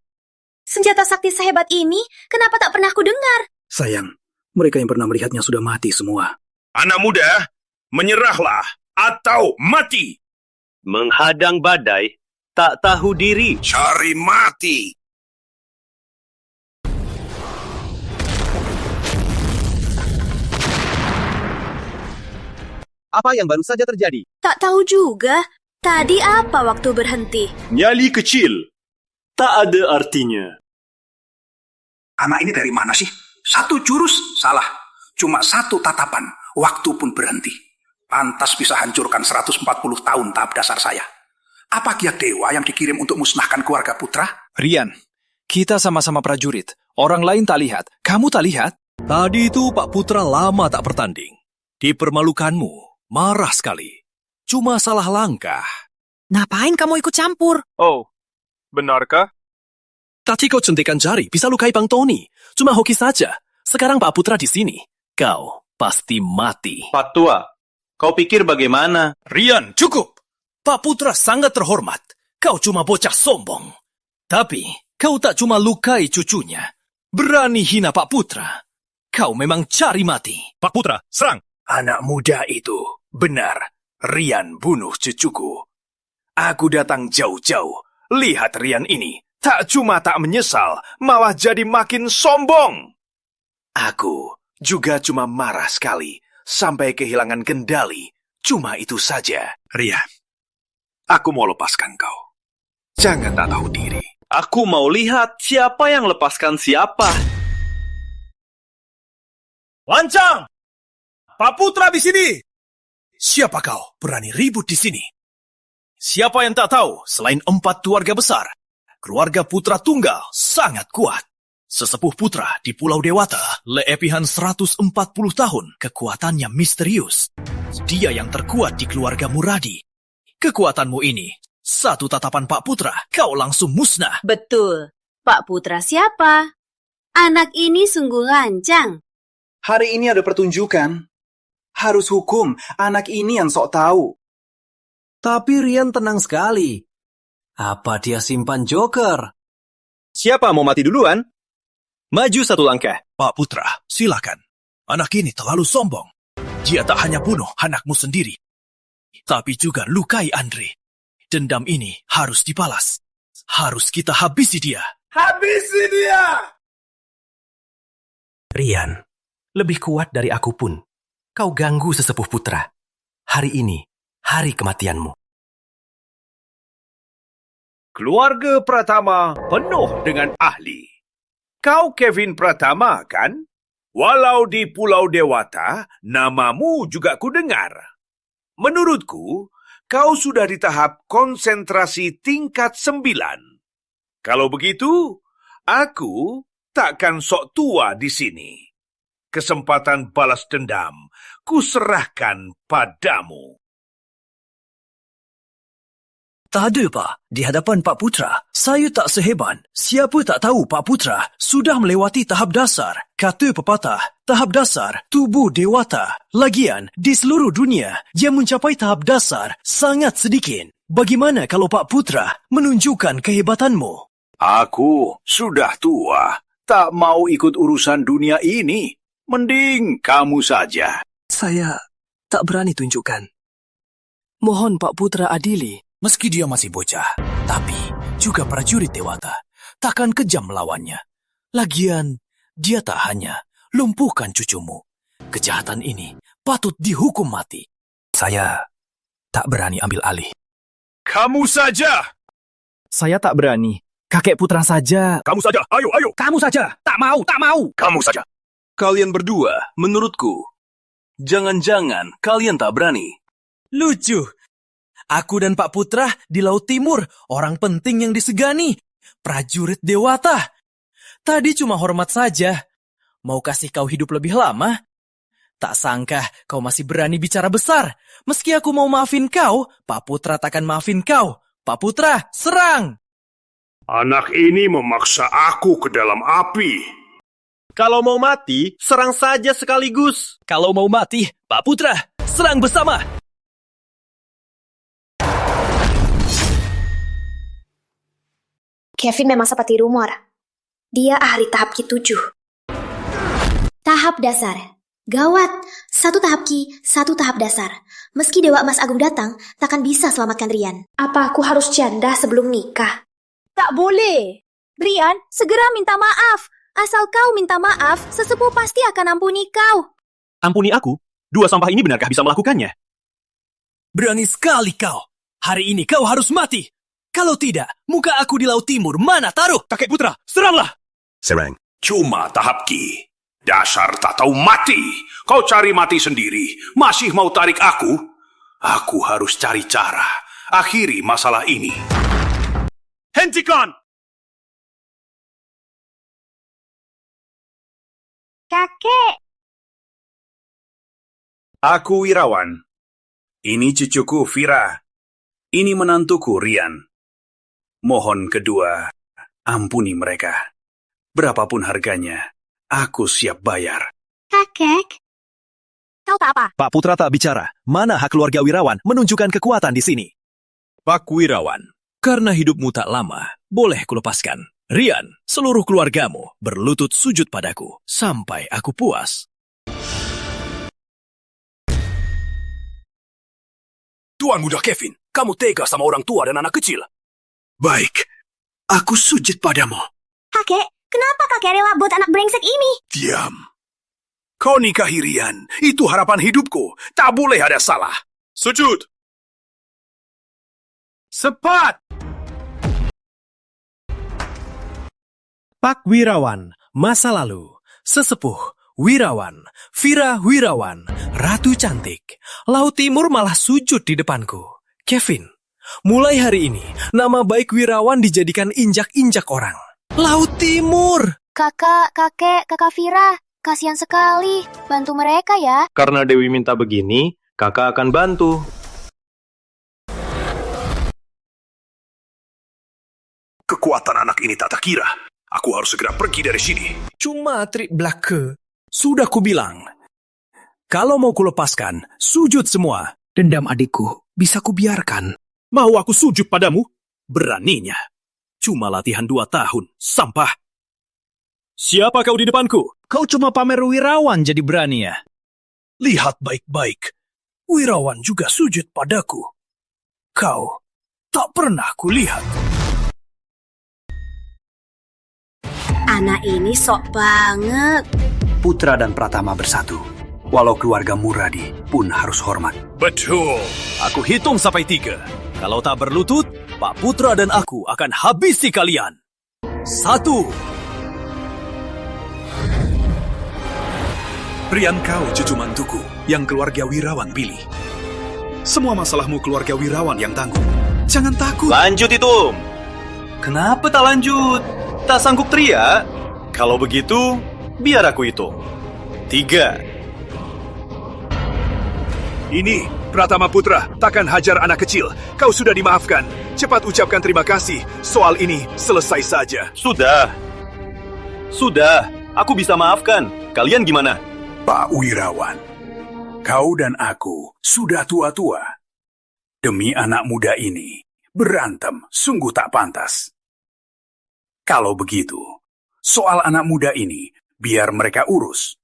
Senjata sakti sehebat ini, kenapa tak pernah ku dengar? Sayang, mereka yang pernah melihatnya sudah mati semua. Anak muda, menyerahlah atau mati. Menghadang badai, tak tahu diri. Cari mati. Apa yang baru saja terjadi? Tak tahu juga. Tadi apa waktu berhenti? Nyali kecil, tak ada artinya. Anak ini dari mana sih? 1 jurus, salah. Cuma 1 tatapan, waktu pun berhenti. Pantas bisa hancurkan 140 tahun tahap dasar saya. Apa kiat dewa yang dikirim untuk musnahkan keluarga putra? Rian, kita sama-sama prajurit. Orang lain tak lihat. Kamu tak lihat? Tadi itu Pak Putra lama tak bertanding. Dipermalukanmu, marah sekali. Cuma salah langkah. Ngapain kamu ikut campur? Oh, benarkah? Tadi kau centikkan jari, bisa lukai Bang Tony. Cuma hoki saja. Sekarang Pak Putra di sini. Kau pasti mati. Pak Tua, kau pikir bagaimana? Rian, cukup. Pak Putra sangat terhormat. Kau cuma bocah sombong. Tapi, kau tak cuma lukai cucunya. Berani hina Pak Putra. Kau memang cari mati. Pak Putra, serang! Anak muda itu, benar. Rian bunuh cucuku. Aku datang jauh-jauh. Lihat Rian ini. Tak cuma tak menyesal, malah jadi makin sombong. Aku juga cuma marah sekali, sampai kehilangan kendali. Cuma itu saja. Rian, aku mau lepaskan kau. Jangan tak tahu diri. Aku mau lihat siapa yang lepaskan siapa. Lancang! Pak Putra di sini! Siapa kau berani ribut di sini? Siapa yang tak tahu, selain 4 keluarga besar, keluarga Putra Tunggal sangat kuat. Sesepuh putra di Pulau Dewata, leepihan 140 tahun, kekuatannya misterius. Dia yang terkuat di keluarga Muradi. Kekuatanmu ini, 1 tatapan Pak Putra, kau langsung musnah. Betul. Pak Putra siapa? Anak ini sungguh lancang. Hari ini ada pertunjukan. Harus hukum anak ini yang sok tahu. Tapi Rian tenang sekali. Apa dia simpan joker? Siapa mau mati duluan? Maju 1 langkah. Pak Putra, silakan. Anak ini terlalu sombong. Dia tak hanya bunuh anakmu sendiri, tapi juga lukai Andre. Dendam ini harus dibalas. Harus kita habisi dia. Habisi dia! Rian, lebih kuat dari aku pun. Kau ganggu sesepuh putra. Hari ini, hari kematianmu. Keluarga Pratama penuh dengan ahli. Kau Kevin Pratama, kan? Walau di Pulau Dewata, namamu juga kudengar. Menurutku, kau sudah di tahap konsentrasi tingkat 9. Kalau begitu, aku takkan sok tua di sini. Kesempatan balas dendam, kuserahkan padamu. Tak ada, Pak. Di hadapan Pak Putra, saya tak sehebat. Siapa tak tahu Pak Putra sudah melewati tahap dasar. Kata pepatah, tahap dasar tubuh dewata. Lagian, di seluruh dunia, yang mencapai tahap dasar sangat sedikit. Bagaimana kalau Pak Putra menunjukkan kehebatanmu? Aku sudah tua, tak mau ikut urusan dunia ini. Mending kamu saja. Saya tak berani tunjukkan. Mohon Pak Putra adili. Meski dia masih bocah, tapi juga prajurit dewata, takkan kejam melawannya. Lagian, dia tak hanya lumpuhkan cucumu. Kejahatan ini patut dihukum mati. Saya tak berani ambil alih. Kamu saja! Saya tak berani. Kakek Putra saja. Kamu saja, ayo, ayo. Kamu saja. Tak mau, tak mau. Kamu saja. Kalian berdua, menurutku, jangan-jangan kalian tak berani. Lucu. Aku dan Pak Putra di Laut Timur, orang penting yang disegani. Prajurit dewata. Tadi cuma hormat saja. Mau kasih kau hidup lebih lama? Tak sangka kau masih berani bicara besar. Meski aku mau maafin kau, Pak Putra takkan maafin kau. Pak Putra, serang! Anak ini memaksa aku ke dalam api. Kalau mau mati, serang saja sekaligus. Kalau mau mati, Pak Putra, serang bersama! Kevin memang seperti rumor. Dia ahli tahap Ki-7. Tahap dasar. Gawat, 1 tahap Ki, 1 tahap dasar. Meski Dewa Emas Agung datang, takkan bisa selamatkan Rian. Apa aku harus janda sebelum nikah? Tak boleh. Rian, segera minta maaf. Asal kau minta maaf, sesepuh pasti akan ampuni kau. Ampuni aku? 2 sampah ini benarkah bisa melakukannya? Berani sekali kau. Hari ini kau harus mati. Kalau tidak, muka aku di Laut Timur mana taruh? Kakek Putra, seranglah! Serang. Cuma tahap Ki. Dasar tak tahu mati. Kau cari mati sendiri. Masih mau tarik aku? Aku harus cari cara. Akhiri masalah ini. Hentikan! Kakek. Aku Wirawan. Ini cucuku Vira. Ini menantuku Rian. Mohon kedua, ampuni mereka. Berapapun harganya, aku siap bayar. Kakek. Kau tak apa? Pak Putra tak bicara. Mana hak keluarga Wirawan menunjukkan kekuatan di sini? Pak Wirawan, karena hidupmu tak lama, boleh kulepaskan. Rian, seluruh keluargamu berlutut sujud padaku sampai aku puas. Tuan Muda Kevin, kamu tega sama orang tua dan anak kecil. Baik, aku sujud padamu. Kakek, kenapa kakek rela buat anak brengsek ini? Diam. Kau nikahi Rian, itu harapan hidupku. Tak boleh ada salah. Sujud! Cepat! Pak Wirawan, masa lalu, sesepuh, Wirawan, Vira Wirawan, Ratu Cantik, Laut Timur malah sujud di depanku. Kevin, mulai hari ini, nama baik Wirawan dijadikan injak-injak orang. Laut Timur! Kakak Vira, kasihan sekali. Bantu mereka ya. Karena Dewi minta begini, kakak akan bantu. Kekuatan anak ini tak terkira. Aku harus segera pergi dari sini. Cuma trik belaka. Sudah kubilang. Kalau mau kulepaskan, sujud semua. Dendam adikku, bisa kubiarkan. Mau aku sujud padamu? Beraninya. Cuma latihan 2 tahun, sampah. Siapa kau di depanku? Kau cuma pamer Wirawan jadi berani ya? Lihat baik-baik. Wirawan juga sujud padaku. Kau tak pernah kulihat. Anak ini sok banget. Putra dan Pratama bersatu. Walau keluarga Muradi pun harus hormat. Betul. Aku hitung sampai 3. Kalau tak berlutut, Pak Putra dan aku akan habisi kalian. 1. Rian, kau cucu mantuku yang keluarga Wirawan pilih. Semua masalahmu keluarga Wirawan yang tanggung. Jangan takut. Lanjut itu. Kenapa tak lanjut? Tak sanggup teriak? Kalau begitu, biar aku hitung. 3. Ini, Pratama Putra, takkan hajar anak kecil. Kau sudah dimaafkan. Cepat ucapkan terima kasih. Soal ini selesai saja. Sudah. Aku bisa maafkan. Kalian gimana? Pak Wirawan, kau dan aku sudah tua-tua. Demi anak muda ini, berantem sungguh tak pantas. Kalau begitu, soal anak muda ini, biar mereka urus.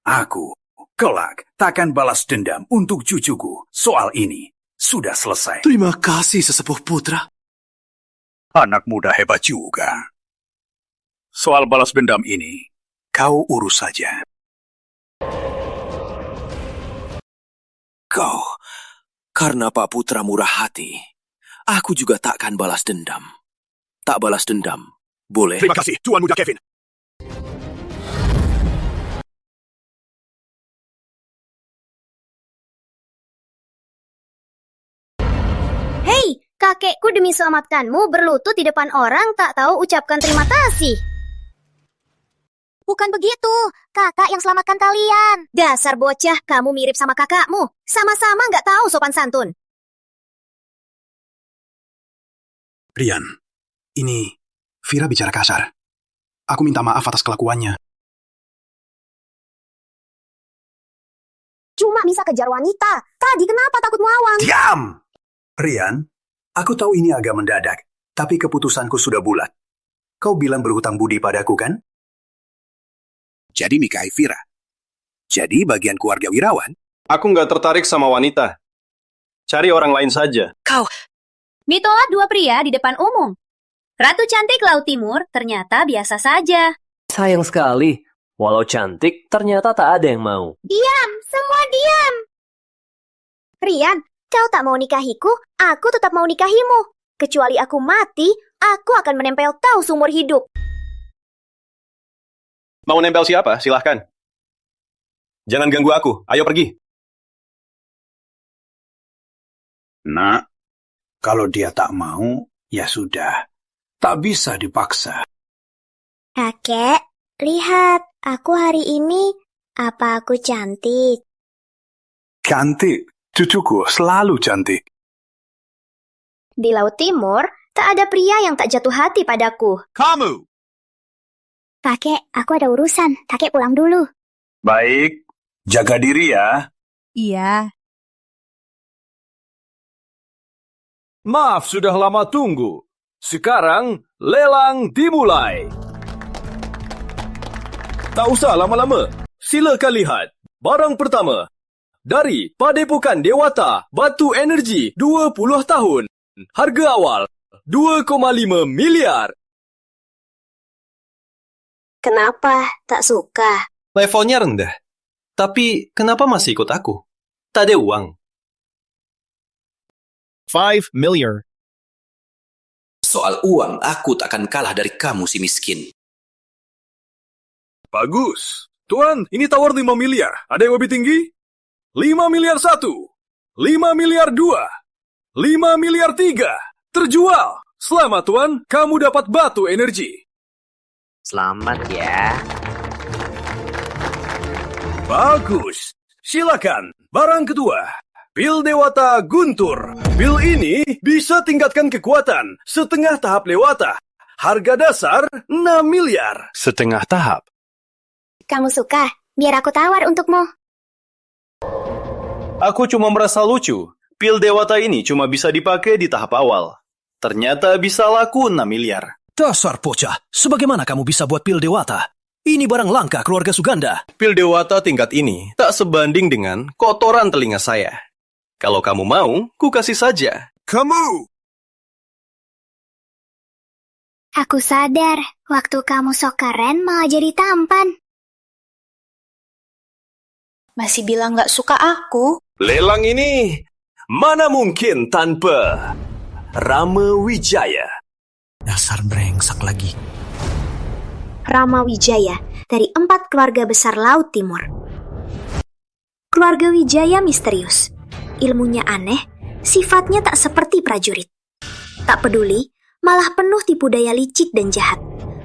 Aku, kelak, takkan balas dendam untuk cucuku. Soal ini sudah selesai. Terima kasih, Sesepuh Putra. Anak muda hebat juga. Soal balas dendam ini, kau urus saja. Kau, karena Pak Putra murah hati, aku juga takkan balas dendam. Tak balas dendam, boleh? Terima kasih, Tuan Muda Kevin. Hei, kakekku demi selamatkanmu berlutut di depan orang tak tahu ucapkan terima kasih. Bukan begitu, kakak yang selamatkan kalian. Dasar bocah, kamu mirip sama kakakmu. Sama-sama nggak tahu sopan santun. Rian, ini Vira bicara kasar. Aku minta maaf atas kelakuannya. Cuma bisa kejar wanita. Tadi kenapa takut melawan? Diam! Rian, aku tahu ini agak mendadak, tapi keputusanku sudah bulat. kau bilang berhutang budi padaku kan? Jadi nikahi Vira. Jadi bagian keluarga Wirawan. Aku nggak tertarik sama wanita. Cari orang lain saja. Kau, Ditolak dua pria di depan umum. Ratu cantik Laut Timur ternyata biasa saja. Sayang sekali. Walau cantik, ternyata tak ada yang mau. Diam, semua diam. Rian, kau tak mau nikahiku, aku tetap mau nikahimu. Kecuali aku mati, aku akan menempel kau seumur hidup. Mau nempel siapa? Silahkan. Jangan ganggu aku. Ayo pergi. Nak, kalau dia tak mau, ya sudah. Tak bisa dipaksa. Kakek, lihat, aku hari ini, apa aku cantik? Cantik, cucuku selalu cantik. Di Laut Timur, tak ada pria yang tak jatuh hati padaku. Kamu! Kakek, aku ada urusan. Kakek pulang dulu. Baik, jaga diri ya. iya. Maaf sudah lama tunggu. Sekarang lelang dimulai. Tak usah lama-lama. Silakan lihat. Barang pertama. Dari Padepokan Dewata Batu Energi 20 tahun. Harga awal 2,5 miliar. Kenapa tak suka? Levelnya rendah. Tapi kenapa masih ikut aku? Tak ada uang. 5 million. Soal uang, aku takkan kalah dari kamu si miskin. Bagus. Tuan, ini tawar 5 miliar. Ada yang lebih tinggi? 5 miliar 1. 5 miliar 2. 5 miliar 3. Terjual. Selamat Tuan, kamu dapat batu energi. Selamat ya. Bagus. Silakan. Barang kedua. Pil Dewata Guntur. Pil ini bisa tingkatkan kekuatan setengah tahap Dewata. Harga dasar 6 miliar. Setengah tahap. Kamu suka? Biar aku tawar untukmu. Aku cuma merasa lucu. Pil Dewata ini cuma bisa dipakai di tahap awal. Ternyata bisa laku 6 miliar. Dasar bocah, sebagaimana kamu bisa buat pil Dewata? Ini barang langka keluarga Suganda. Pil Dewata tingkat ini tak sebanding dengan kotoran telinga saya. Kalau kamu mau, ku kasih saja. Kamu! Aku sadar, waktu kamu sok keren malah jadi tampan. Masih bilang gak suka aku? Lelang ini mana mungkin tanpa Rama Wijaya. Dasar brengsek lagi. Rama Wijaya dari 4 keluarga besar Laut Timur. Keluarga Wijaya misterius. Ilmunya aneh, sifatnya tak seperti prajurit. Tak peduli, malah penuh tipu daya licik dan jahat.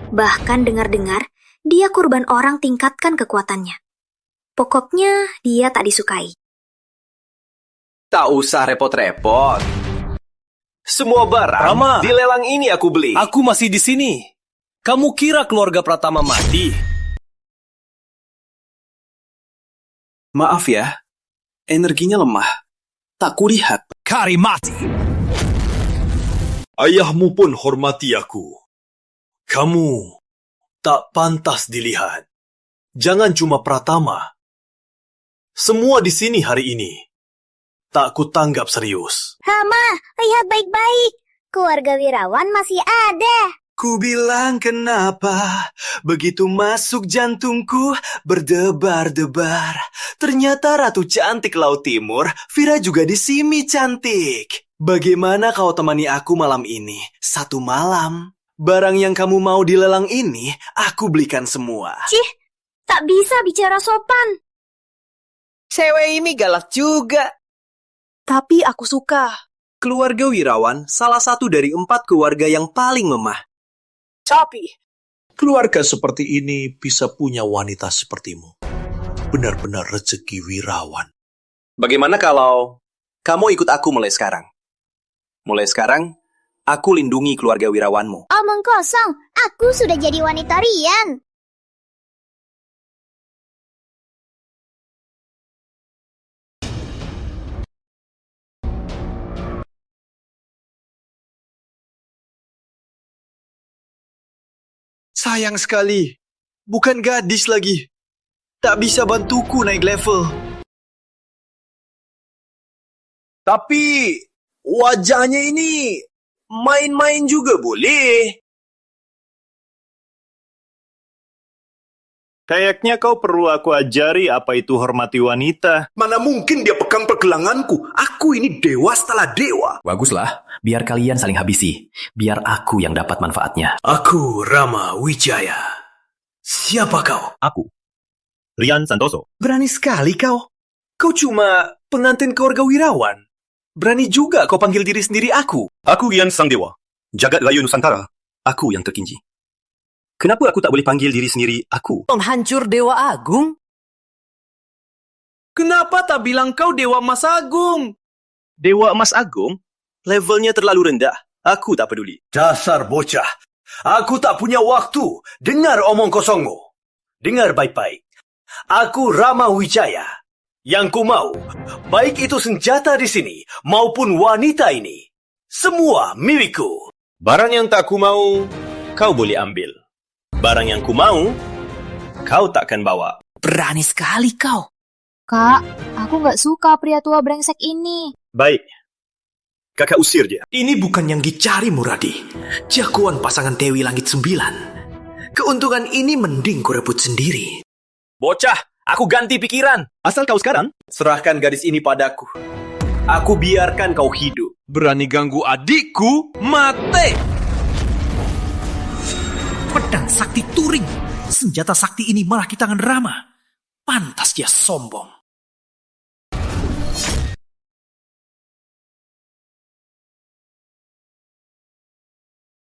Bahkan dengar-dengar, dia korban orang tingkatkan kekuatannya. Pokoknya, dia tak disukai. Tak usah repot-repot. Semua barang Rama, di lelang ini aku beli. aku masih di sini. Kamu kira keluarga Pratama mati? Maaf ya, energinya lemah. Tak kulihat. Kari mati. Ayahmu pun hormati aku. Kamu tak pantas dilihat. Jangan cuma Pratama. Semua di sini hari ini tak kutanggap serius. Rama, lihat baik-baik. Keluarga Wirawan masih ada. Ku bilang kenapa begitu masuk jantungku berdebar-debar. Ternyata Ratu Cantik Laut Timur, Vira juga di sini cantik. Bagaimana kau temani aku malam ini? 1 malam. Barang yang kamu mau dilelang ini, aku belikan semua. Cih, tak bisa bicara sopan. Cewek ini galak juga. Tapi aku suka. Keluarga Wirawan salah satu dari 4 keluarga yang paling memah. Tapi, Keluarga seperti ini bisa punya wanita sepertimu. Benar-benar rezeki Wirawan. Bagaimana kalau kamu ikut aku mulai sekarang? Mulai sekarang, aku lindungi keluarga Wirawanmu. Omong kosong, aku sudah jadi wanita Rian. Sayang sekali. Bukan gadis lagi. Tak bisa bantuku naik level. Tapi wajahnya ini main-main juga boleh. Kayaknya kau perlu aku ajari apa itu hormati wanita. Mana mungkin dia pegang pergelanganku. Aku ini dewa setelah dewa. Baguslah, biar kalian saling habisi. Biar aku yang dapat manfaatnya. Aku Rama Wijaya. Siapa kau? Aku, Rian Santoso. Berani sekali kau. Kau cuma pengantin keluarga wirawan. Berani juga kau panggil diri sendiri aku. Aku Rian Sang Dewa, Jagat Raya Nusantara. Aku yang tertinggi. Kenapa aku tak boleh panggil diri sendiri aku? Penghancur Dewa Agung? Kenapa tak bilang kau Dewa Emas Agung? Dewa Emas Agung? Levelnya terlalu rendah. Aku tak peduli. Dasar bocah. Aku tak punya waktu. Dengar omong kosongmu. Dengar baik-baik. Aku Rama Wijaya. Yang ku mau, baik itu senjata di sini maupun wanita ini, semua milikku. Barang yang tak ku mau, kau boleh ambil. Barang yang ku mau, kau takkan bawa. Berani sekali kau. Kak, aku nggak suka pria tua brengsek ini. Baik. Kakak usir dia. Ini bukan yang dicari, Muradi. Jagoan pasangan Dewi Langit 9. Keuntungan ini mending ku rebut sendiri. Bocah, aku ganti pikiran. Asal kau sekarang, Serahkan gadis ini padaku. Aku biarkan kau hidup. berani ganggu adikku, mati! Pedang sakti Turing. Senjata sakti ini malah di tangan Rama. Pantas dia sombong.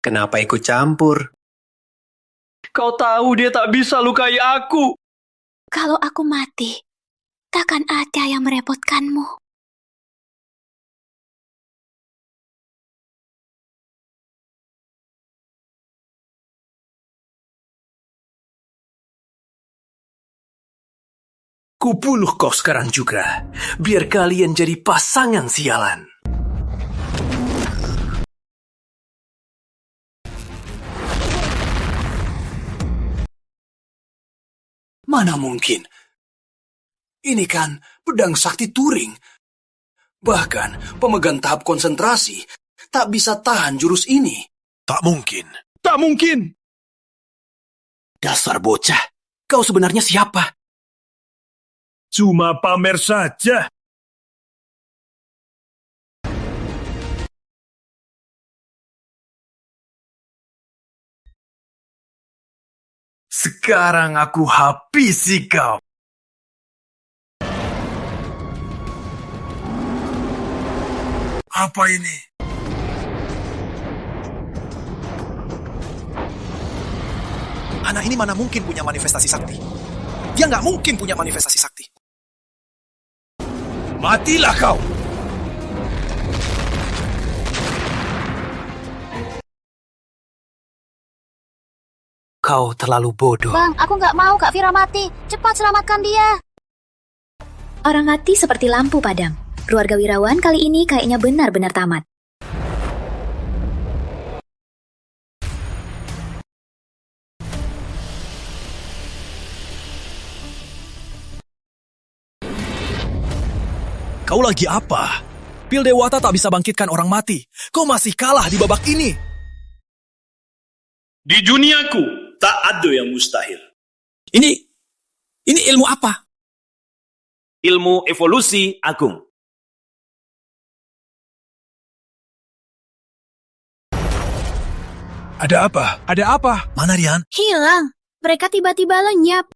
Kenapa ikut campur? Kau tahu dia tak bisa lukai aku. Kalau aku mati, takkan ada yang merepotkanmu. Kubunuh kau sekarang juga, biar kalian jadi pasangan sialan. Mana mungkin? Ini kan pedang sakti Turing. Bahkan pemegang tahap konsentrasi tak bisa tahan jurus ini. Tak mungkin. Tak mungkin. Dasar bocah, kau sebenarnya siapa? Cuma pamer saja. Sekarang aku habisi kau. Apa ini? Anak ini mana mungkin punya manifestasi sakti? Dia nggak mungkin punya manifestasi sakti. Matilah kau! Kau terlalu bodoh. Bang, aku nggak mau Kak Vira mati. Cepat selamatkan dia. Orang mati seperti lampu padam. Keluarga Wirawan kali ini kayaknya benar-benar tamat. Kau lagi apa? Pil Dewata tak bisa bangkitkan orang mati. Kau masih kalah di babak ini. Di duniaku, tak ada yang mustahil. Ini ilmu apa? Ilmu evolusi agung. Ada apa? Ada apa? Mana Rian? Hilang. Mereka tiba-tiba lenyap.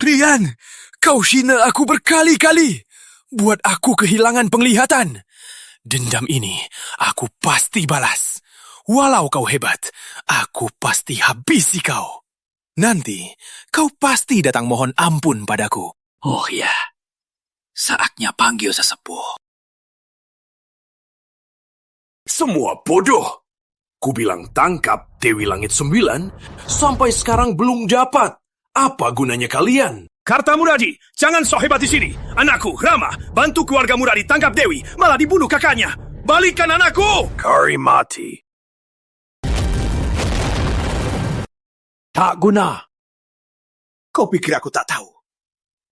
Rian, kau hina aku berkali-kali. Buat aku kehilangan penglihatan. Dendam ini aku pasti balas. Walau kau hebat, aku pasti habisi kau. Nanti, kau pasti datang mohon ampun padaku. Oh ya, saatnya panggil sesepuh. Semua bodoh. Ku bilang tangkap Dewi Langit 9, sampai sekarang belum dapat. Apa gunanya kalian? Karta Muradi, jangan sok hebat di sini. Anakku, Rama, bantu keluarga Muradi tangkap Dewi, malah dibunuh kakaknya. Balikan anakku! Kari mati. Tak guna. Kau pikir aku tak tahu?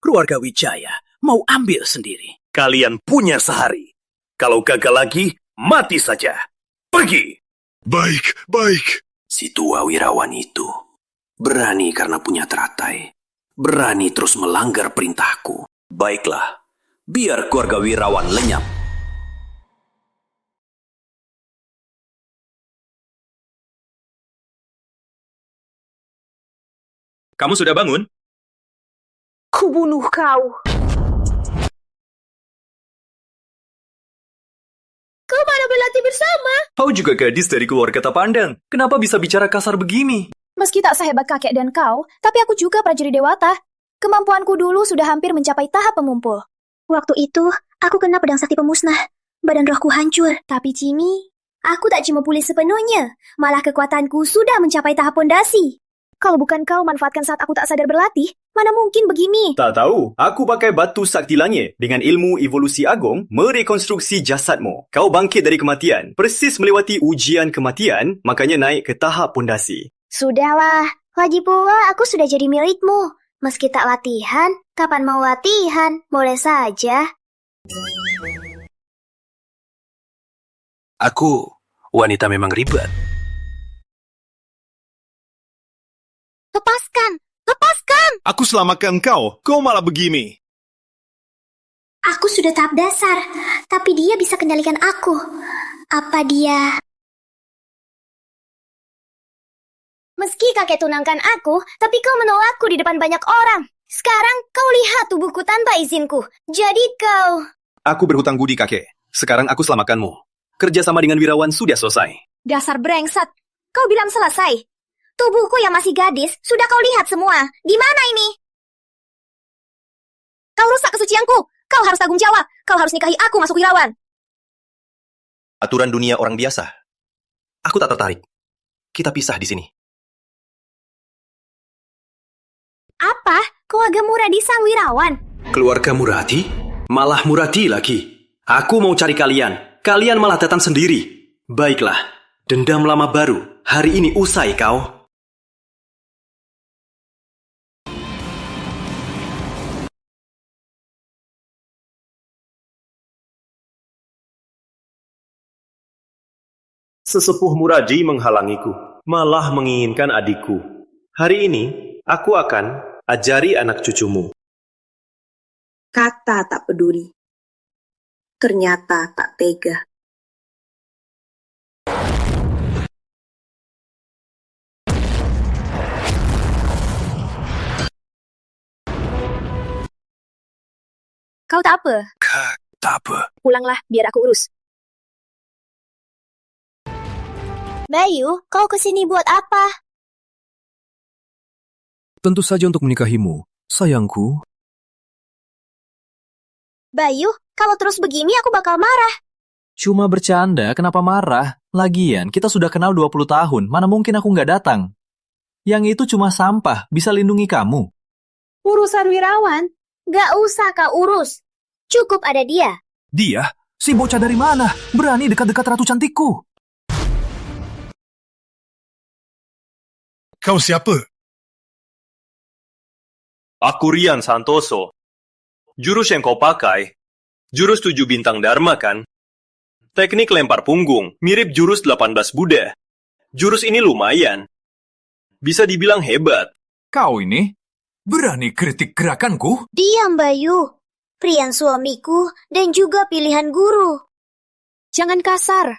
Keluarga Wijaya mau ambil sendiri. Kalian punya sehari. Kalau gagal lagi, mati saja. Pergi! Baik. Si tua wirawan itu berani karena punya teratai. Berani terus melanggar perintahku. Baiklah, biar keluarga wirawan lenyap. Kamu sudah bangun? Kubunuh kau. Kau mana berlatih bersama? Kau juga gadis dari keluarga tak pandang. Kenapa bisa bicara kasar begini? Meski tak sehebat kakek dan kau, tapi aku juga prajurit dewata. Kemampuanku dulu sudah hampir mencapai tahap pemumpul. Waktu itu, aku kena pedang sakti pemusnah. Badan rohku hancur. Tapi Cimi, aku tak cuma pulih sepenuhnya. Malah kekuatanku sudah mencapai tahap pondasi. Kalau bukan kau manfaatkan saat aku tak sadar berlatih, mana mungkin begini? Tak tahu, aku pakai batu sakti langit dengan ilmu evolusi agung merekonstruksi jasadmu. Kau bangkit dari kematian, persis melewati ujian kematian, makanya naik ke tahap pondasi. Sudahlah, lagi pula aku sudah jadi milikmu. Meski tak latihan, kapan mau latihan? Boleh saja. Aku wanita memang ribet. Lepaskan! Lepaskan! Aku selamatkan kau malah begini. Aku sudah tahap dasar, tapi dia bisa kendalikan aku. Apa dia... Meski kakek tunangkan aku, tapi kau menolakku di depan banyak orang. Sekarang kau lihat tubuhku tanpa izinku. Jadi kau... Aku berhutang budi kakek. Sekarang aku selamatkanmu. Kerjasama dengan wirawan sudah selesai. Dasar brengsat. Kau bilang selesai. Tubuhku yang masih gadis, sudah kau lihat semua. Di mana ini? Kau rusak kesucianku. Kau harus tanggung jawab. Kau harus nikahi aku masuk wirawan. Aturan dunia orang biasa. Aku tak tertarik. Kita pisah di sini. Apa? Keluarga Muradi sang wirawan? Keluarga Muradi? Malah Muradi lagi. Aku mau cari kalian. Kalian malah datang sendiri. Baiklah, dendam lama baru. Hari ini usai kau. Sesepuh Muradi menghalangiku, malah menginginkan adikku. Hari ini, aku akan ajari anak cucumu. Kata tak peduli. Ternyata tak tega. Kau tak apa? Tak apa. Pulanglah, biar aku urus. Bayu, kau kesini buat apa? Tentu saja untuk menikahimu, sayangku. Bayu, kalau terus begini aku bakal marah. Cuma bercanda, kenapa marah? Lagian, kita sudah kenal 20 tahun, mana mungkin aku nggak datang? Yang itu cuma sampah, bisa lindungi kamu. Urusan wirawan? Gak usah kau urus. Cukup ada dia. Dia? Si bocah dari mana? Berani dekat-dekat ratu cantikku. Kau siapa? Aku Rian Santoso. Jurus yang kau pakai, jurus 7 bintang Dharma kan? Teknik lempar punggung, mirip jurus 18 Buddha. Jurus ini lumayan. Bisa dibilang hebat. Kau ini berani kritik gerakanku? Diam, Bayu. Rian suamiku dan juga pilihan guru. Jangan kasar.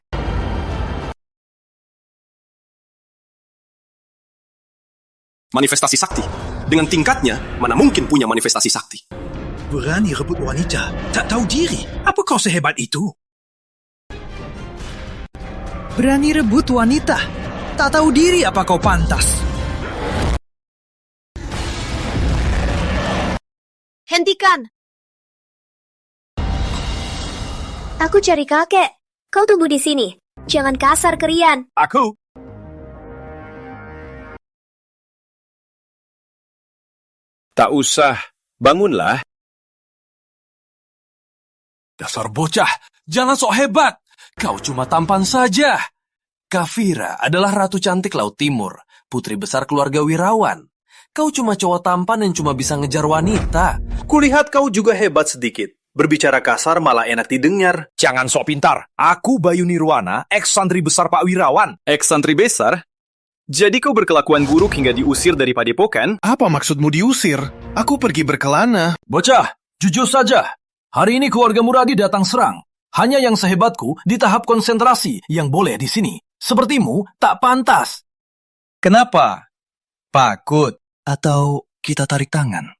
Manifestasi sakti. Dengan tingkatnya, mana mungkin punya manifestasi sakti? Berani rebut wanita, tak tahu diri. Apa kau sehebat itu? Berani rebut wanita, tak tahu diri apa kau pantas. Hentikan! Aku cari kakek. Kau tunggu di sini. Jangan kasar ke Rian. Aku. Tak usah, bangunlah. Dasar bocah, jangan sok hebat. Kau cuma tampan saja. Kafira adalah ratu cantik Laut Timur. putri besar keluarga Wirawan. Kau cuma cowok tampan yang cuma bisa ngejar wanita. Kulihat kau juga hebat sedikit. Berbicara kasar malah enak didengar. Jangan sok pintar. Aku Bayu Nirwana, eks-santri besar Pak Wirawan. Eks-santri besar? Jadi kau berkelakuan buruk hingga diusir dari padepokan? Apa maksudmu diusir? Aku pergi berkelana. Bocah, jujur saja. Hari ini keluarga Muradi datang serang. Hanya yang sehebatku di tahap konsentrasi yang boleh di sini. Sepertimu tak pantas. Kenapa? Pakut? Atau kita tarik tangan?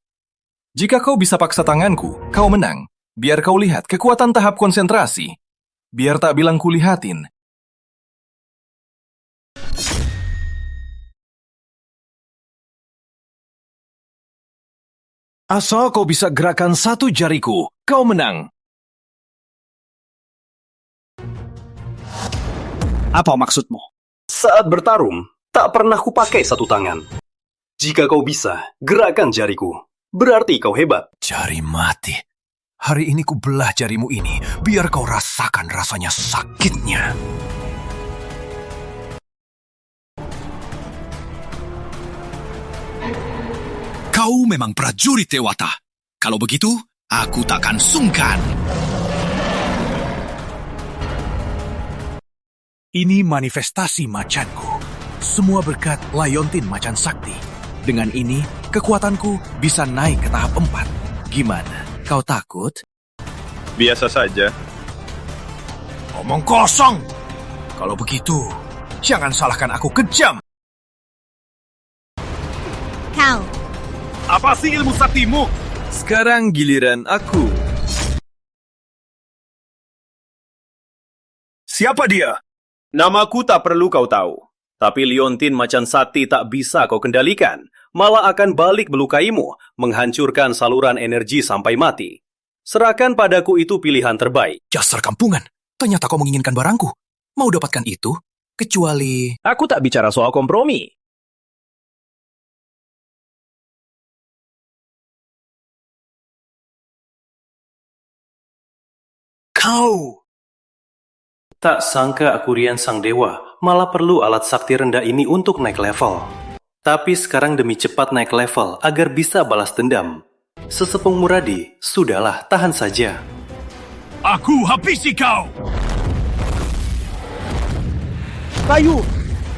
Jika kau bisa paksa tanganku, kau menang. Biar kau lihat kekuatan tahap konsentrasi. Biar tak bilang kulihatin. Asal kau bisa gerakan satu jariku, kau menang. Apa maksudmu? Saat bertarung, tak pernah kupakai satu tangan. Jika kau bisa, gerakan jariku. Berarti kau hebat. Jari mati. Hari ini ku belah jarimu ini, biar kau rasakan rasanya sakitnya. Kau memang prajurit Dewata. Kalau begitu, aku takkan sungkan. Ini manifestasi macanku. Semua berkat Layontin Macan Sakti. Dengan ini, kekuatanku bisa naik ke tahap 4. Gimana? Kau takut? Biasa saja. Omong kosong! Kalau begitu, jangan salahkan aku kejam. Kau. Apa sih ilmu saktimu? Sekarang giliran aku. Siapa dia? Namaku tak perlu kau tahu. Tapi Liontin Macan Sakti tak bisa kau kendalikan. Malah akan balik melukaimu, menghancurkan saluran energi sampai mati. Serahkan padaku itu pilihan terbaik. Dasar kampungan. Ternyata kau menginginkan barangku. Mau dapatkan itu? Kecuali... Aku tak bicara soal kompromi. Kau! Tak sangka aku Rian Sang Dewa malah perlu alat sakti rendah ini untuk naik level. Tapi sekarang demi cepat naik level agar bisa balas dendam. Sesepung Muradi, sudahlah tahan saja. Aku habisi kau! Bayu,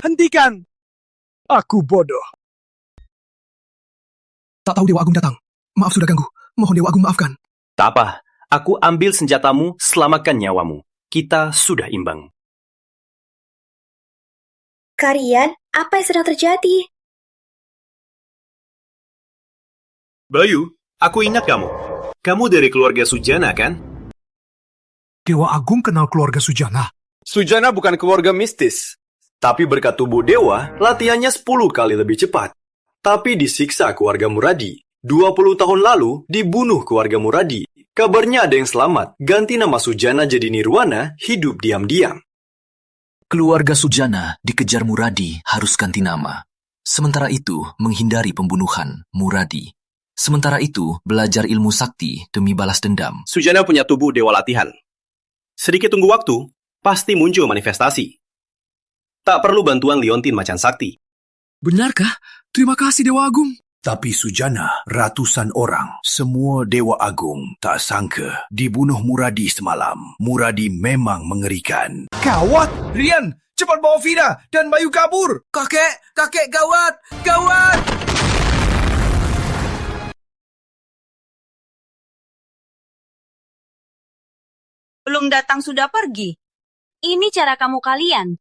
hentikan! Aku bodoh. Tak tahu Dewa Agung datang. Maaf sudah ganggu. Mohon Dewa Agung maafkan. Tak apa, aku ambil senjatamu, selamatkan nyawamu. Kita sudah imbang. Karian, apa yang sedang terjadi? Bayu, aku ingat kamu. Kamu dari keluarga Sujana, kan? Dewa Agung kenal keluarga Sujana. Sujana bukan keluarga mistis. Tapi berkat tubuh dewa, latihannya 10 kali lebih cepat. Tapi disiksa keluarga Muradi. 20 tahun lalu, dibunuh keluarga Muradi. Kabarnya ada yang selamat, ganti nama Sujana jadi Nirwana, hidup diam-diam. Keluarga Sujana dikejar Muradi harus ganti nama. Sementara itu, menghindari pembunuhan Muradi. Sementara itu, belajar ilmu sakti demi balas dendam. Sujana punya tubuh dewa latihan. Sedikit tunggu waktu, pasti muncul manifestasi. Tak perlu bantuan Liontin Macan Sakti. Benarkah? Terima kasih Dewa Agung. Tapi Sujana, ratusan orang, semua Dewa Agung, tak sangka dibunuh Muradi semalam. Muradi memang mengerikan. Gawat! Rian, cepat bawa Vida dan Bayu kabur! Kakek gawat! Gawat! Belum datang sudah pergi. Ini cara kamu kalian.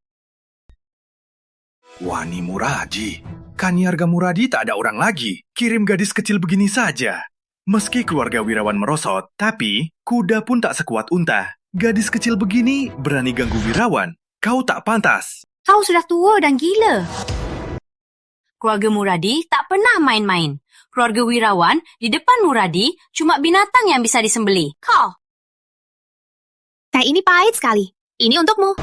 Wani Muradi. Kaniarga Muradi tak ada orang lagi. Kirim gadis kecil begini saja. Meski keluarga Wirawan merosot, tapi kuda pun tak sekuat unta. Gadis kecil begini berani ganggu Wirawan. Kau tak pantas. Kau sudah tua dan gila. Keluarga Muradi tak pernah main-main. Keluarga Wirawan di depan Muradi cuma binatang yang bisa disembelih. Kau. Teh ini pahit sekali. Ini untukmu.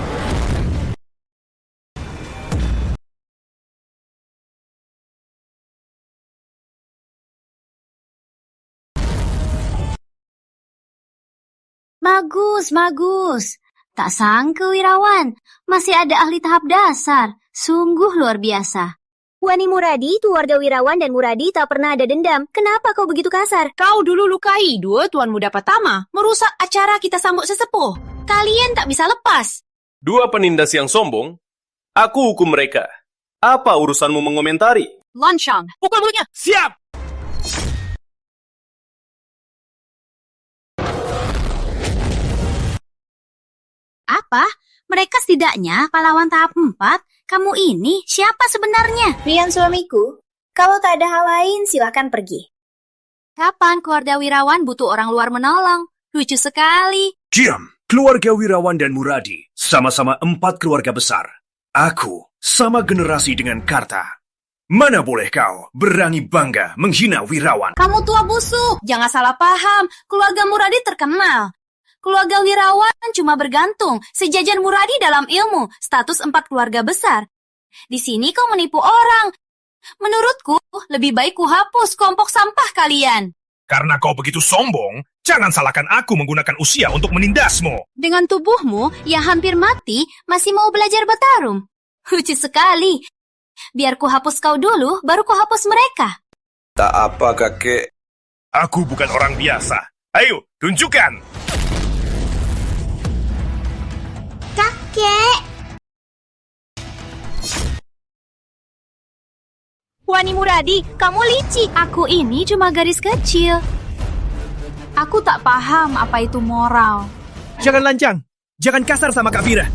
Bagus, bagus. Tak sangka Wirawan, masih ada ahli tahap dasar. Sungguh luar biasa. Wani Muradi, keluarga Wirawan dan Muradi tak pernah ada dendam. Kenapa kau begitu kasar? Kau dulu lukai dua Tuan Muda Pertama, merusak acara kita sambut sesepuh. Kalian tak bisa lepas. Dua penindas yang sombong, aku hukum mereka. Apa urusanmu mengomentari? Lanshang, pukul mulutnya. Siap! Apa? Mereka setidaknya pahlawan tahap 4. Kamu ini siapa sebenarnya? Rian suamiku, kalau tak ada hal lain silahkan pergi. Kapan keluarga Wirawan butuh orang luar menolong? Lucu sekali. Diam! Keluarga Wirawan dan Muradi sama-sama 4 keluarga besar. Aku sama generasi dengan Karta. Mana boleh kau berani bangga menghina Wirawan? Kamu tua busuk. Jangan salah paham. Keluarga Muradi terkenal. Keluarga Wirawan cuma bergantung sejajar Muradi dalam ilmu, status 4 keluarga besar. Di sini kau menipu orang. Menurutku, lebih baik ku hapus kelompok sampah kalian. Karena kau begitu sombong, jangan salahkan aku menggunakan usia untuk menindasmu. Dengan tubuhmu yang hampir mati, masih mau belajar bertarung. Lucu sekali. Biar ku hapus kau dulu, baru ku hapus mereka. Tak apa, kakek. Aku bukan orang biasa. Ayo, tunjukkan. Kakek! Wani Muradi, kamu licik. Aku ini cuma garis kecil. Aku tak paham apa itu moral. Jangan lancang. Jangan kasar sama Kak Fira.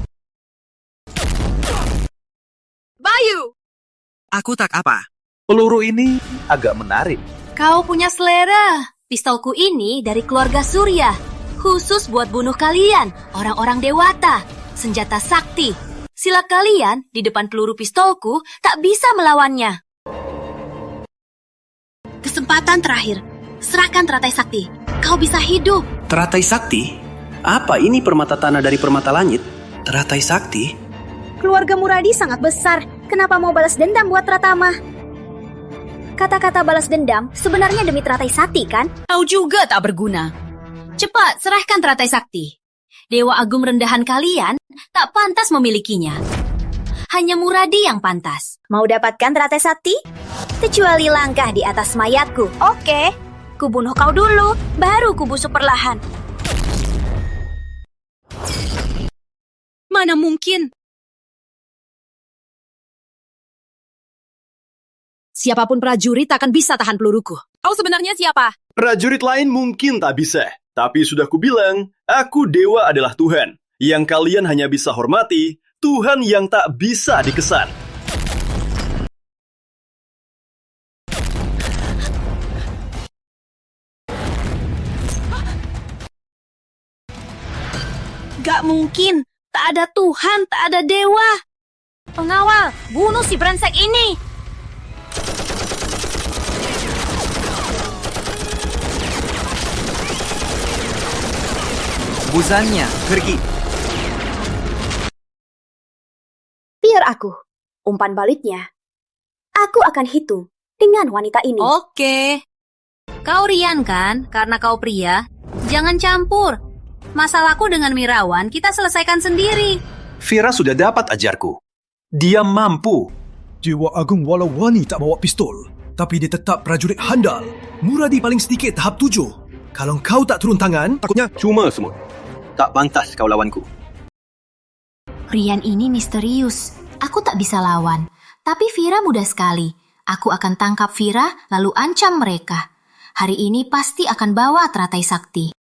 Bayu! Aku tak apa. Peluru ini agak menarik. Kau punya selera. Pistolku ini dari keluarga Surya. Khusus buat bunuh kalian, orang-orang dewata. Senjata sakti. Sila kalian di depan peluru pistolku tak bisa melawannya. Kesempatan terakhir. Serahkan teratai sakti. Kau bisa hidup. Teratai sakti? Apa ini permata tanah dari permata langit? Teratai sakti? Keluarga Muradi sangat besar. Kenapa mau balas dendam buat Pratama? Kata-kata balas dendam sebenarnya demi teratai sakti, kan? Kau juga tak berguna. Cepat, serahkan teratai sakti. Dewa Agung rendahan kalian tak pantas memilikinya. Hanya Muradi yang pantas. Mau dapatkan teratai sakti? Kecuali langkah di atas mayatku. Oke, kubunuh kau dulu, baru kubusuk perlahan. Mana mungkin? Siapapun prajurit akan bisa tahan peluruku. Kau sebenarnya siapa? Prajurit lain mungkin tak bisa. Tapi sudah kubilang, aku dewa adalah Tuhan. Yang kalian hanya bisa hormati, Tuhan yang tak bisa dikesan. Gak mungkin. Tak ada Tuhan, tak ada dewa. Pengawal, bunuh si brengsek ini. Buzannya, pergi. Biar aku. Umpan baliknya. Aku akan hitung dengan wanita ini. Oke. Kau Rian kan? Karena kau pria. Jangan campur. Masalahku dengan Wirawan kita selesaikan sendiri. Fira sudah dapat ajarku. Dia mampu. Dewa Agung walau Wani tak bawa pistol, tapi dia tetap prajurit handal. Muradi paling sedikit tahap 7. Kalau kau tak turun tangan, takutnya Cuma semut. Tak pantas kau lawanku. Rian ini misterius. Aku tak bisa lawan. Tapi Fira mudah sekali. Aku akan tangkap Fira lalu ancam mereka. Hari ini pasti akan bawa teratai sakti.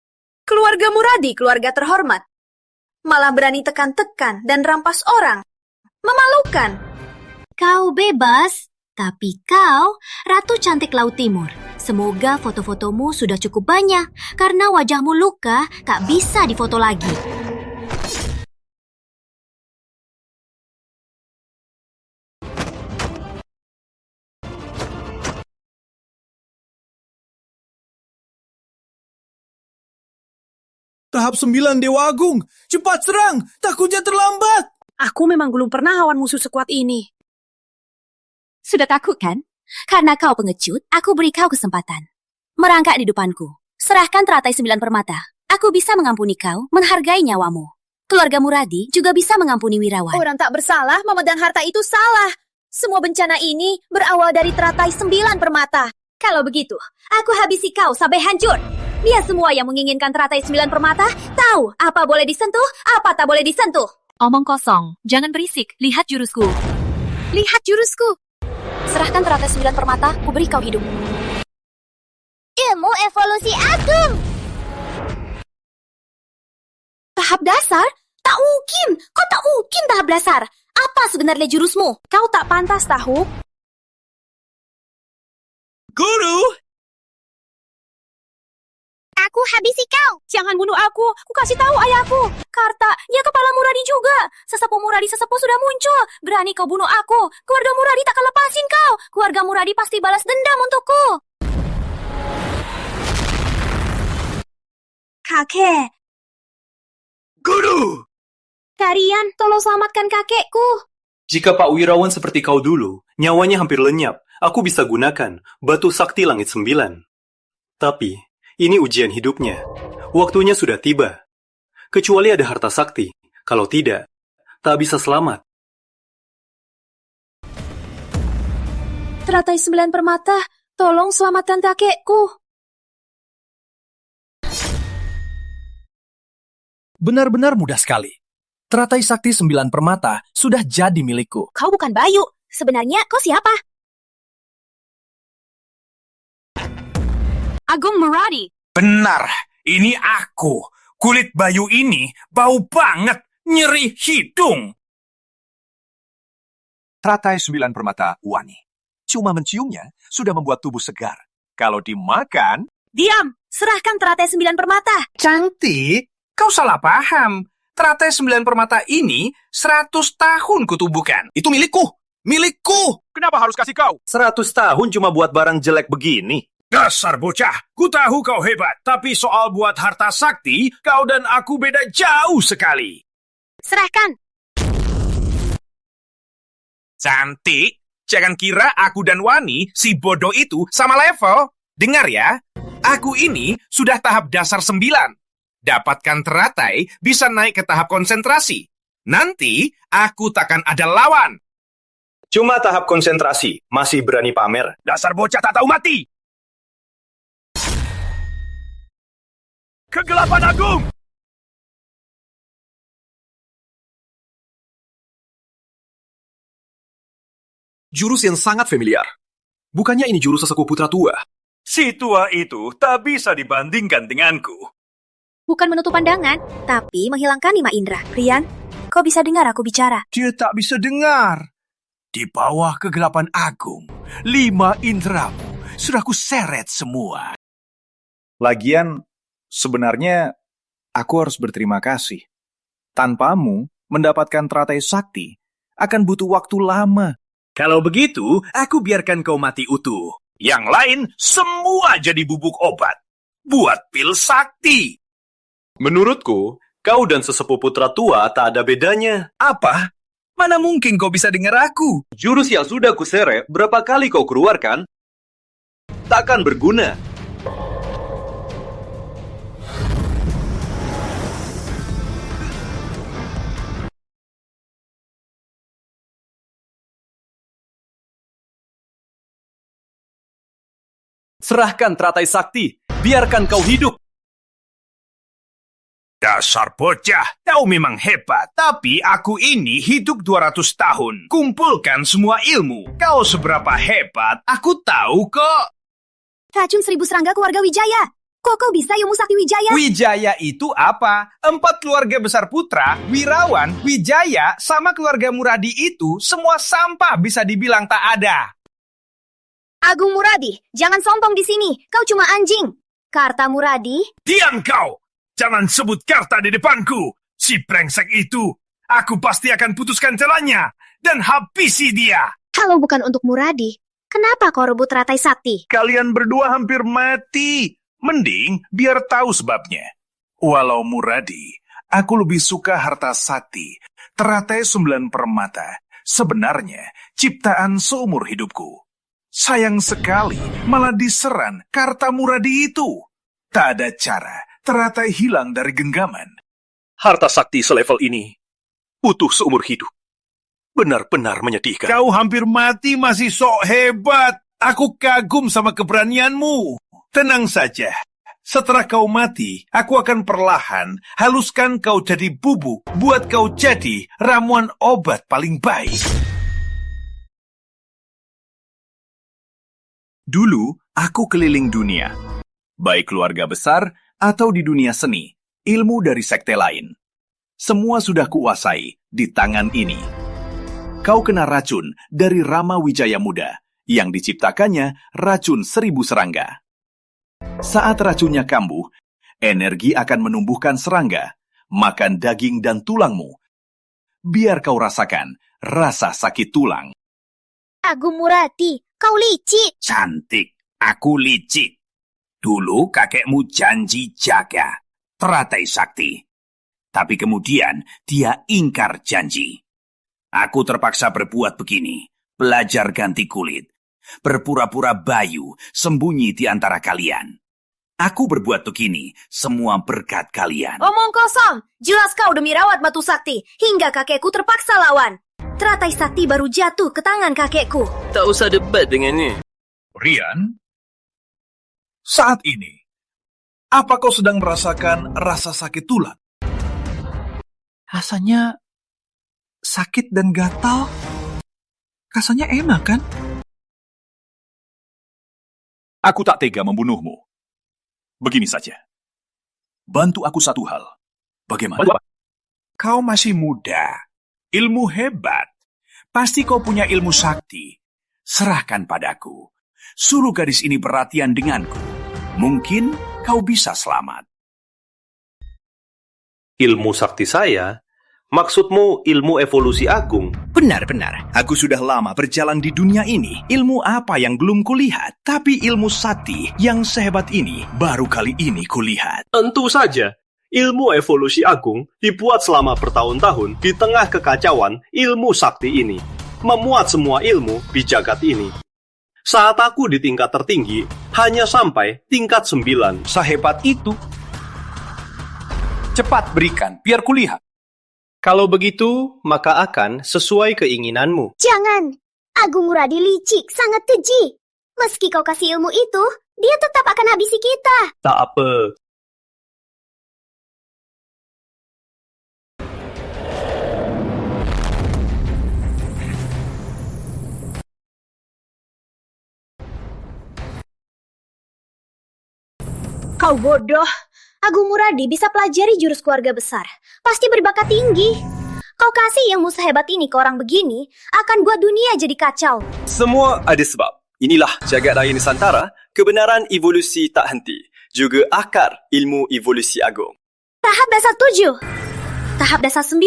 Keluarga Muradi, keluarga terhormat. Malah berani tekan-tekan dan rampas orang. Memalukan. Kau bebas, tapi kau Ratu Cantik Laut Timur. Semoga foto-fotomu sudah cukup banyak, karena wajahmu luka tak bisa difoto lagi. tahap 9 Dewa Agung. Cepat serang, takutnya terlambat. Aku memang belum pernah lawan musuh sekuat ini. Sudah takut kan? Karena kau pengecut, aku beri kau kesempatan. Merangkak di depanku. Serahkan teratai 9 permata. Aku bisa mengampuni kau, menghargai nyawamu. Keluarga Muradi juga bisa mengampuni Wirawan. Orang tak bersalah memegang harta itu salah. Semua bencana ini berawal dari teratai 9 permata. Kalau begitu, aku habisi kau sampai hancur. Dia semua yang menginginkan teratai 9 permata tahu apa boleh disentuh, apa tak boleh disentuh. Omong kosong, jangan berisik. Lihat jurusku. Lihat jurusku. Serahkan teratai 9 permata, ku beri kau hidup. Ilmu evolusi agung. Tahap dasar? Tak mungkin. Kau tak mungkin tahap dasar. Apa sebenarnya jurusmu? Kau tak pantas tahu. Guru! Aku habisi kau. Jangan bunuh aku. Ku kasih tahu ayahku. Karta, dia kepala Muradi juga. Sesepuh Muradi sesepuh sudah muncul. Berani kau bunuh aku. Keluarga Muradi tak akan lepasin kau. Keluarga Muradi pasti balas dendam untukku. Kakek. Guru! Kalian, tolong selamatkan kakekku. Jika Pak Wirawan seperti kau dulu, nyawanya hampir lenyap, aku bisa gunakan batu sakti langit 9. Tapi, ini ujian hidupnya. Waktunya sudah tiba. Kecuali ada harta sakti. Kalau tidak, tak bisa selamat. Teratai 9 permata, tolong selamatkan kakekku. Benar-benar mudah sekali. Teratai sakti 9 permata sudah jadi milikku. Kau bukan Bayu. Sebenarnya kau siapa? Agung Muradi. Benar, ini aku. Kulit Bayu ini bau banget, nyeri hidung. Teratai 9 permata wangi. Cuma menciumnya sudah membuat tubuh segar. Kalau dimakan... Diam! Serahkan teratai 9 permata. Cantik, kau salah paham. Teratai 9 permata ini 100 tahun kutubuhkan. Itu milikku. Milikku. Kenapa harus kasih kau? 100 tahun cuma buat barang jelek begini. Dasar bocah, ku tahu kau hebat. Tapi soal buat harta sakti, kau dan aku beda jauh sekali. Serahkan. Cantik, jangan kira aku dan Wani, si bodoh itu, sama level. Dengar ya, aku ini sudah tahap dasar 9. Dapatkan teratai, bisa naik ke tahap konsentrasi. Nanti, aku takkan ada lawan. Cuma tahap konsentrasi, masih berani pamer. Dasar bocah tak tahu mati. Kegelapan agung! Jurus yang sangat familiar. Bukannya ini jurus sesepuh putra tua? Si tua itu tak bisa dibandingkan denganku. Bukan menutup pandangan, tapi menghilangkan 5 indera. Rian, kau bisa dengar aku bicara? Dia tak bisa dengar. Di bawah kegelapan agung, 5 inderamu sudah kuseret semua. Lagian, sebenarnya aku harus berterima kasih. Tanpamu, mendapatkan teratai sakti akan butuh waktu lama. Kalau begitu, aku biarkan kau mati utuh. Yang lain, semua jadi bubuk obat. Buat pil sakti. Menurutku, kau dan sesepuh putra tua tak ada bedanya. Apa? Mana mungkin kau bisa dengar aku? Jurus yang sudah kuseret, berapa kali kau keluarkan, takkan berguna. Serahkan teratai sakti, biarkan kau hidup. Dasar bocah, kau memang hebat. Tapi aku ini hidup 200 tahun. Kumpulkan semua ilmu. Kau seberapa hebat, aku tahu kok. Racun 1000 serangga keluarga Wijaya. Kok bisa ilmu sakti Wijaya? Wijaya itu apa? 4 keluarga besar putra, Wirawan, Wijaya, sama keluarga Muradi itu semua sampah bisa dibilang tak ada. Agung Muradi, jangan sombong di sini. Kau cuma anjing. Karta Muradi. Diam kau! Jangan sebut Karta di depanku. Si brengsek itu, aku pasti akan putuskan celanya dan habisi dia. Kalau bukan untuk Muradi, kenapa kau rebut teratai sakti? Kalian berdua hampir mati. Mending biar tahu sebabnya. Walau Muradi, aku lebih suka harta sakti. Teratai 9 permata. Sebenarnya ciptaan seumur hidupku. Sayang sekali malah diserang Karta Muradi itu. Tak ada cara teratai hilang dari genggaman. Harta sakti selevel ini butuh seumur hidup. Benar-benar menyedihkan. Kau hampir mati masih sok hebat. Aku kagum sama keberanianmu. Tenang saja. Setelah kau mati, aku akan perlahan haluskan kau jadi bubuk, buat kau jadi ramuan obat paling baik. Dulu, aku keliling dunia. Baik keluarga besar atau di dunia seni, ilmu dari sekte lain. Semua sudah kuasai di tangan ini. Kau kena racun dari Rama Wijaya Muda, yang diciptakannya racun 1000 serangga. Saat racunnya kambuh, energi akan menumbuhkan serangga, makan daging dan tulangmu. Biar kau rasakan rasa sakit tulang. Agung Muradi, kau licik. Cantik, aku licik. Dulu kakekmu janji jaga teratai sakti. Tapi kemudian dia ingkar janji. Aku terpaksa berbuat begini, belajar ganti kulit, berpura-pura bayu, sembunyi di antara kalian. Aku berbuat begini, semua berkat kalian. Omong kosong, jelas kau demi rawat batu sakti, hingga kakekku terpaksa lawan. Teratai sakti baru jatuh ke tangan kakekku. Tak usah debat dengannya. Rian, saat ini, apa kau sedang merasakan rasa sakit tulang? Rasanya sakit dan gatal. Rasanya enak, kan? Aku tak tega membunuhmu. Begini saja. Bantu aku satu hal. Bagaimana? Kau masih muda, ilmu hebat. Pasti kau punya ilmu sakti. Serahkan padaku. Suruh gadis ini perhatian denganku. Mungkin kau bisa selamat. Ilmu sakti saya? Maksudmu ilmu evolusi agung? Benar-benar, aku sudah lama berjalan di dunia ini. Ilmu apa yang belum kulihat, tapi ilmu sakti yang sehebat ini baru kali ini kulihat. Tentu saja, ilmu evolusi agung dibuat selama bertahun-tahun di tengah kekacauan ilmu sakti ini, memuat semua ilmu di jagat ini. Saat aku di tingkat tertinggi, hanya sampai tingkat 9. Sehebat itu. Cepat berikan, biar kulihat. Kalau begitu, maka akan sesuai keinginanmu. Jangan. Agung Muradi licik, sangat keji. Meski kau kasih ilmu itu, dia tetap akan habisi kita. Tak apa. Kau bodoh. Agung Muradi bisa pelajari jurus keluarga besar. Pasti berbakat tinggi. Kau kasih ilmu sehebat ini ke orang begini, akan buat dunia jadi kacau. Semua ada sebab. Inilah jagat raya Nusantara, kebenaran evolusi tak henti. Juga akar ilmu evolusi agung. Tahap dasar 7. Tahap dasar 9.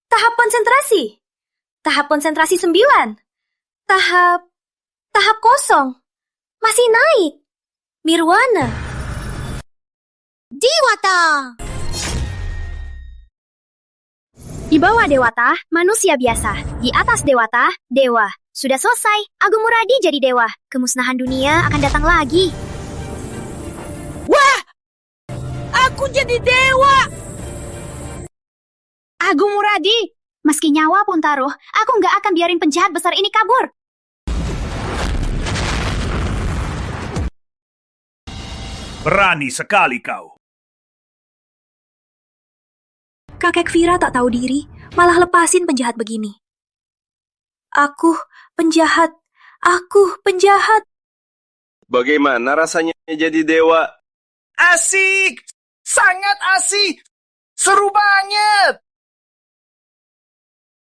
Tahap konsentrasi. Tahap konsentrasi 9. Tahap kosong. Masih naik. Nirwana. Dewata. Di bawah Dewata, manusia biasa. Di atas Dewata, dewa. Sudah selesai. Agung Muradi jadi dewa. Kemusnahan dunia akan datang lagi. Wah! Aku jadi dewa! Agung Muradi, meski nyawa pun taruh, aku nggak akan biarin penjahat besar ini kabur. Berani sekali kau. Kakek Vira tak tahu diri, malah lepasin penjahat begini. Aku penjahat. Aku penjahat. Bagaimana rasanya jadi dewa? Asik! Sangat asik! Seru banget!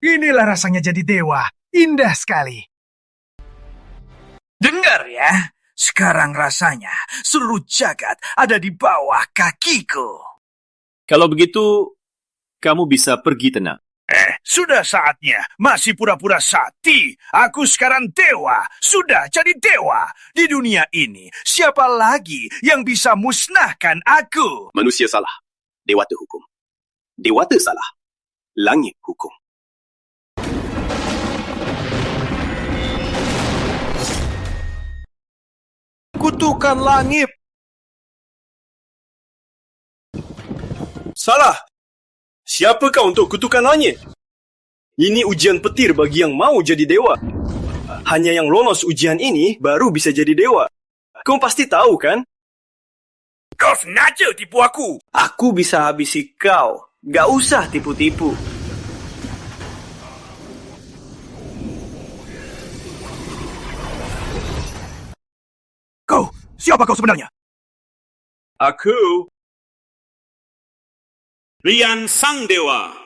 Inilah rasanya jadi dewa. Indah sekali. Dengar ya. Sekarang rasanya seluruh jagat ada di bawah kakiku. Kalau begitu, kamu bisa pergi tenang. Sudah saatnya. Masih pura-pura sakti. Aku sekarang dewa. Sudah jadi dewa. Di dunia ini, siapa lagi yang bisa musnahkan aku? Manusia salah. Dewata hukum. Dewata salah. Langit hukum. Kutukan langit. Salah. Siapakah untuk kutukan langit? Ini ujian petir bagi yang mau jadi dewa. Hanya yang lolos ujian ini baru bisa jadi dewa. Kau pasti tahu kan? Kau sengaja tipu aku. Aku bisa habisi kau. Gak usah tipu-tipu. Kau, siapa kau sebenarnya? Aku Rian Sang Dewa.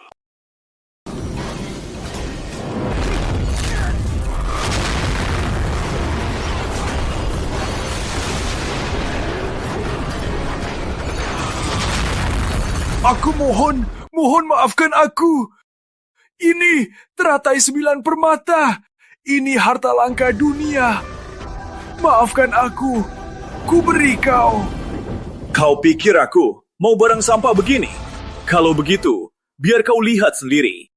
Aku mohon maafkan aku. Ini teratai 9 permata. Ini harta langka dunia. Maafkan aku. Ku beri kau. Kau pikir aku mau barang sampah begini? Kalau begitu, biar kau lihat sendiri.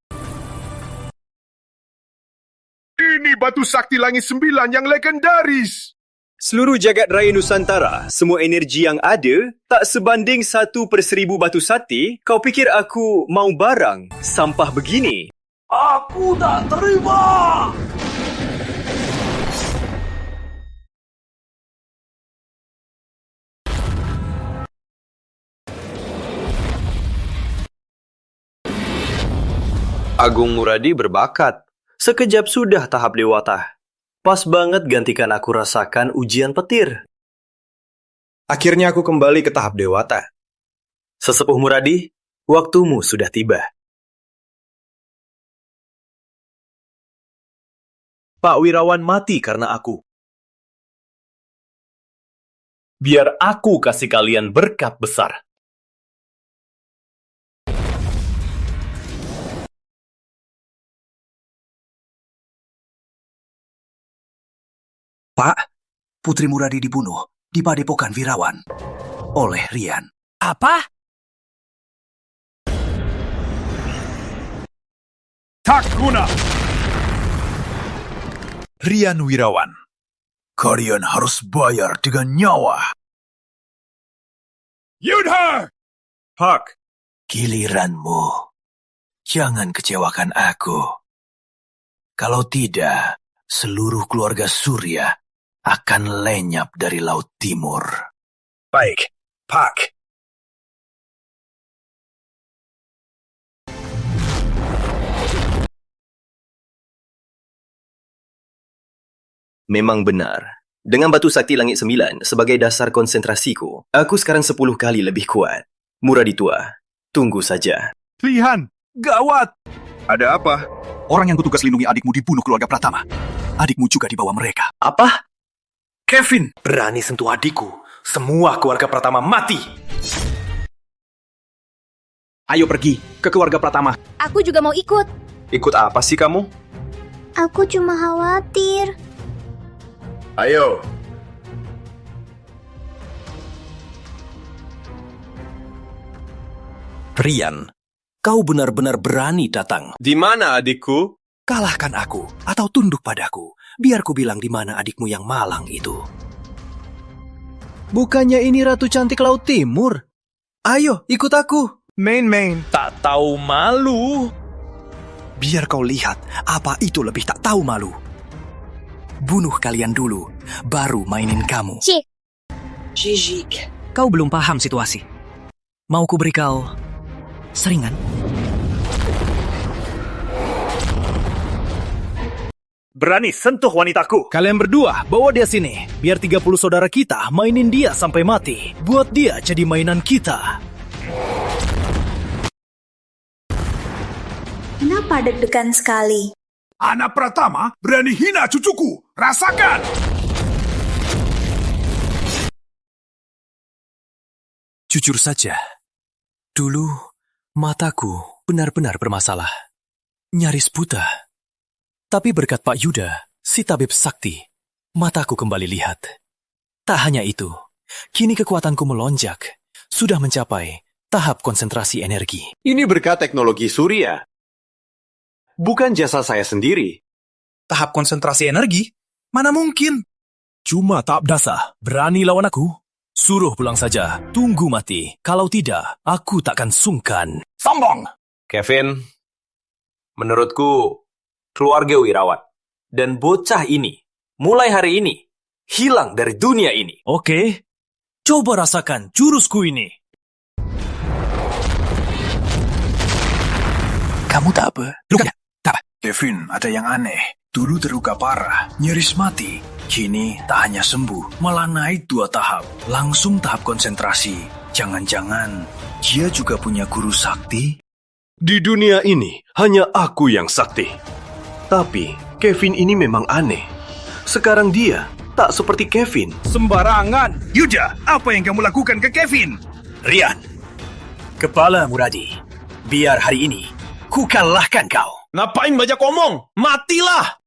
Ini batu sakti langit 9 yang legendaris. Seluruh jagat raya Nusantara, semua energi yang ada, tak sebanding 1/1000 batu sakti. Kau pikir aku mau barang sampah begini? Aku tak terima! Agung Muradi berbakat. Sekejap sudah tahap dewata. Pas banget gantikan aku rasakan ujian petir. Akhirnya aku kembali ke tahap dewata. Sesepuh Muradi, waktumu sudah tiba. Pak Wirawan mati karena aku. Biar aku kasih kalian berkat besar. Pak, Putri Muradi dibunuh di Padepokan Wirawan oleh Rian. Apa? Tak guna. Rian Wirawan, kalian harus bayar dengan nyawa. Yudha! Hak. Giliranmu. Jangan kecewakan aku. Kalau tidak, seluruh keluarga Surya akan lenyap dari Laut Timur. Baik, Pak. Memang benar. Dengan batu sakti langit 9 sebagai dasar konsentrasiku, aku sekarang 10 kali lebih kuat. Muradi tua, tunggu saja. Lihan, gawat. Ada apa? Orang yang kutugas lindungi adikmu dibunuh keluarga Pratama. Adikmu juga dibawa mereka. Apa? Kevin, berani sentuh adikku. Semua keluarga Pratama mati. Ayo pergi ke keluarga Pratama. Aku juga mau ikut. Ikut apa sih kamu? Aku cuma khawatir. Ayo. Rian, kau benar-benar berani datang. Di mana adikku? Kalahkan aku atau tunduk padaku. Biar ku bilang di mana adikmu yang malang itu. Bukannya ini Ratu Cantik Laut Timur? Ayo, ikut aku. Main-main. Tak tahu malu. Biar kau lihat apa itu lebih tak tahu malu. Bunuh kalian dulu, baru mainin kamu. Cik. Jijik. Kau belum paham situasi. Mau ku beri kau seringan? Berani sentuh wanitaku. Kalian berdua, bawa dia sini. Biar 30 saudara kita mainin dia sampai mati. Buat dia jadi mainan kita. Kenapa deg-degan sekali? Anak Pratama berani hina cucuku. Rasakan! Jujur saja, dulu mataku benar-benar bermasalah. Nyaris buta. Tapi berkat Pak Yuda, si tabib sakti, mataku kembali lihat. Tak hanya itu, kini kekuatanku melonjak. Sudah mencapai tahap konsentrasi energi. Ini berkat teknologi Surya. Bukan jasa saya sendiri. Tahap konsentrasi energi? Mana mungkin? Cuma tak dasa, berani lawan aku? Suruh pulang saja, tunggu mati. Kalau tidak, aku takkan sungkan. Sombong! Kevin, Menurutku, keluarga Wirawan dan bocah ini, mulai hari ini, hilang dari dunia ini. Oke, coba rasakan jurusku ini. Kamu tak apa? Luka tidak? Tak apa. Kevin, ada yang aneh. Dulu terluka parah, nyaris mati. Kini tak hanya sembuh, malah naik 2 tahap. Langsung tahap konsentrasi. Jangan-jangan dia juga punya guru sakti? Di dunia ini, hanya aku yang sakti. Tapi, Kevin ini memang aneh. Sekarang dia tak seperti Kevin. Sembarangan! Yuda, apa yang kamu lakukan ke Kevin? Rian, kepala Muradi, biar hari ini ku kalahkan kau. Ngapain banyak omong? Matilah!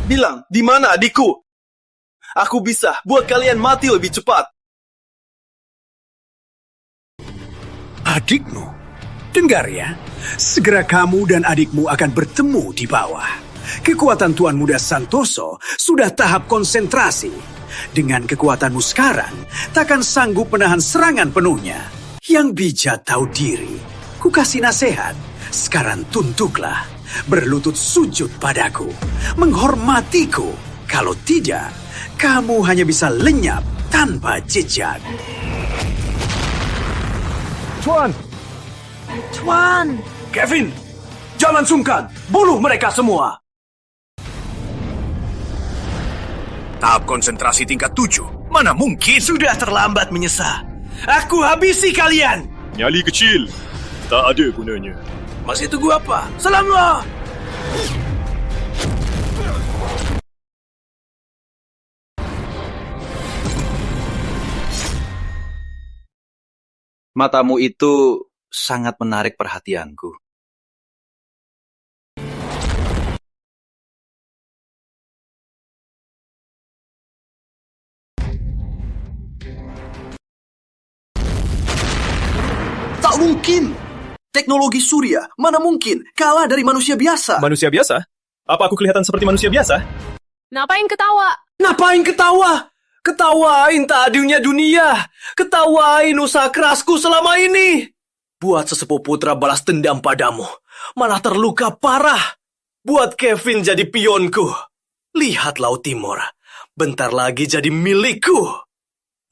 Bilang, di mana adikku? Aku bisa buat kalian mati lebih cepat. Adikmu? Dengar ya, segera kamu dan adikmu akan bertemu di bawah. Kekuatan Tuan Muda Santoso sudah tahap konsentrasi. Dengan kekuatanmu sekarang, takkan sanggup menahan serangan penuhnya. Yang bijak tahu diri, ku kasih nasihat. Sekarang tunduklah, berlutut sujud padaku, menghormatiku. Kalau tidak, kamu hanya bisa lenyap tanpa jejak. Tuan! Kevin, jangan sungkan, bunuh mereka semua. Tahap konsentrasi tingkat 7. Mana mungkin? Sudah terlambat menyesal. Aku habisi kalian. Nyali kecil, tak ada gunanya. Masih tunggu apa? Salamlah. Matamu itu sangat menarik perhatianku. Tak mungkin! Teknologi surya, mana mungkin kalah dari manusia biasa? Manusia biasa? Apa aku kelihatan seperti manusia biasa? Ngapain ketawa? Ngapain ketawa? Ketawain tak adilnya dunia. Ketawain usaha kerasku selama ini. Buat sesepuh putra balas dendam padamu, malah terluka parah. Buat Kevin jadi pionku. Lihat Laut Timur, bentar lagi jadi milikku.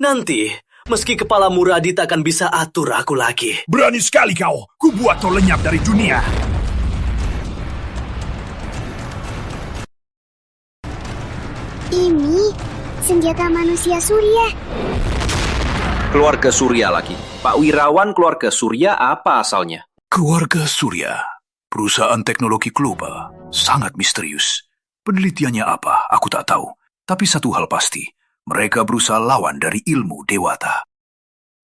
Nanti, meski kepala Muradi tak akan bisa atur aku lagi. Berani sekali kau. Ku buat kau lenyap dari dunia. Ini senjata manusia surya. Keluarga Surya lagi. Pak Wirawan keluarga Surya apa asalnya? Keluarga Surya, perusahaan teknologi global, sangat misterius. Penelitiannya apa, aku tak tahu. Tapi satu hal pasti, mereka berusaha lawan dari ilmu dewata.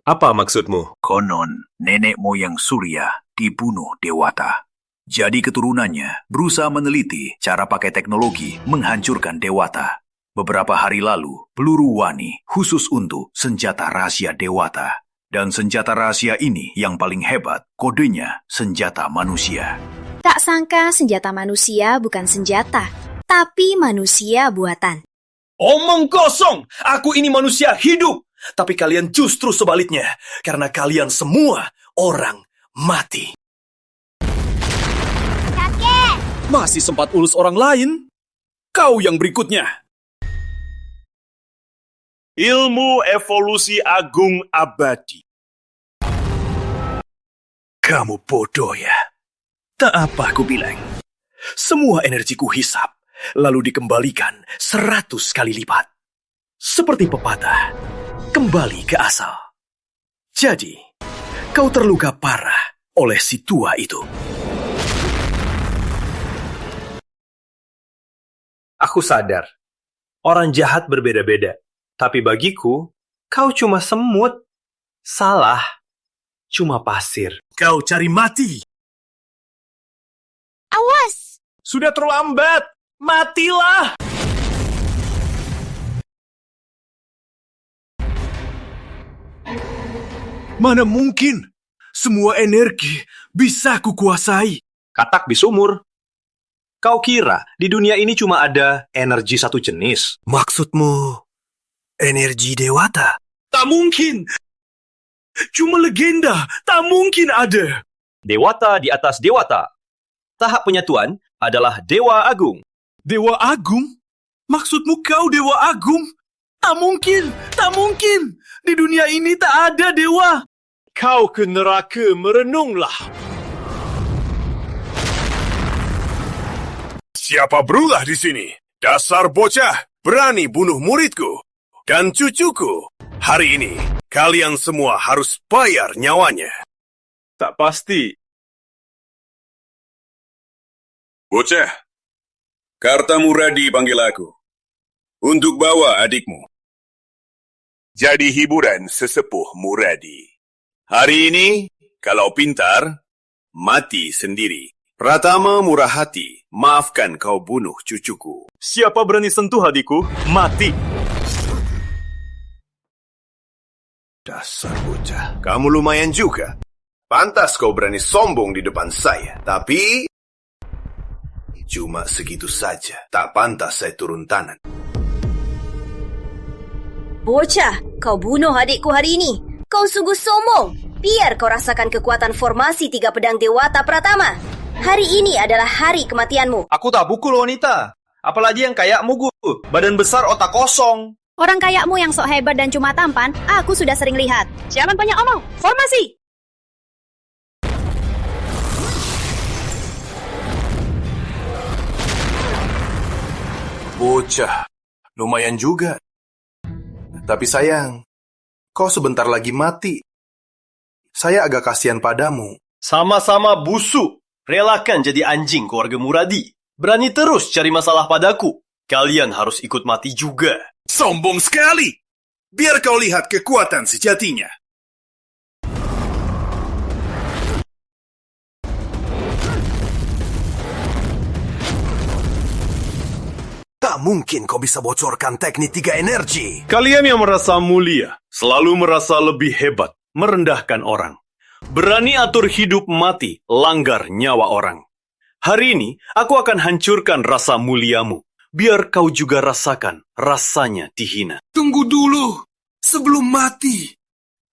Apa maksudmu? Konon, nenek moyang Surya dibunuh dewata. Jadi keturunannya berusaha meneliti cara pakai teknologi menghancurkan dewata. Beberapa hari lalu, peluru Wani khusus untuk senjata rahasia dewata. Dan senjata rahasia ini yang paling hebat, kodenya senjata manusia. Tak sangka senjata manusia bukan senjata, tapi manusia buatan. Omong kosong! Aku ini manusia hidup! Tapi kalian justru sebaliknya, karena kalian semua orang mati. Kakek! Masih sempat ulus orang lain? Kau yang berikutnya. Ilmu evolusi agung abadi. Kamu bodoh ya. Tak apa aku bilang. Semua energiku hisap, lalu dikembalikan 100 kali lipat. Seperti pepatah, kembali ke asal. Jadi, kau terluka parah oleh si tua itu. Aku sadar, orang jahat berbeda-beda. Tapi bagiku, kau cuma semut. Salah, cuma pasir. Kau cari mati. Awas! Sudah terlambat. Matilah! Mana mungkin? Semua energi bisa kukuasai. Katak bisumur. Kau kira di dunia ini cuma ada energi satu jenis? Maksudmu energi dewata? Tak mungkin. Cuma legenda. Tak mungkin ada. Dewata di atas dewata. Tahap penyatuan adalah Dewa Agung. Dewa Agung? Maksudmu kau Dewa Agung? Tak mungkin. Tak mungkin. Di dunia ini tak ada dewa. Kau ke neraka merenunglah. Siapa berulah di sini? Dasar bocah, berani bunuh muridku dan cucuku. Hari ini, kalian semua harus bayar nyawanya. Tak pasti. Bocah, Kartamuradi panggil aku untuk bawa adikmu. Jadi hiburan sesepuh Muradi. Hari ini, kalau pintar, mati sendiri. Pratama murah hati, maafkan kau bunuh cucuku. Siapa berani sentuh adikku, mati. Dasar bocah, kamu lumayan juga. Pantas kau berani sombong di depan saya, tapi cuma segitu saja. Tak pantas saya turun tangan. Bocah, kau bunuh adikku hari ini. Kau sungguh sombong. Biar kau rasakan kekuatan formasi 3 pedang Dewata Pratama. Hari ini adalah hari kematianmu. Aku tak pukul wanita. Apalagi yang kayakmu, Gu. Badan besar, otak kosong. Orang kayakmu yang sok hebat dan cuma tampan, aku sudah sering lihat. Jangan banyak omong. Formasi! Bocah, lumayan juga. Tapi sayang, kau sebentar lagi mati. Saya agak kasihan padamu. Sama-sama busuk. Relakan jadi anjing keluarga Muradi. Berani terus cari masalah padaku. Kalian harus ikut mati juga. Sombong sekali. Biar kau lihat kekuatan sejatinya. Tak mungkin kau bisa bocorkan teknik 3 energi. Kalian yang merasa mulia, selalu merasa lebih hebat, merendahkan orang. Berani atur hidup mati, langgar nyawa orang. Hari ini, aku akan hancurkan rasa muliamu. Biar kau juga rasakan rasanya dihina. Tunggu dulu, sebelum mati.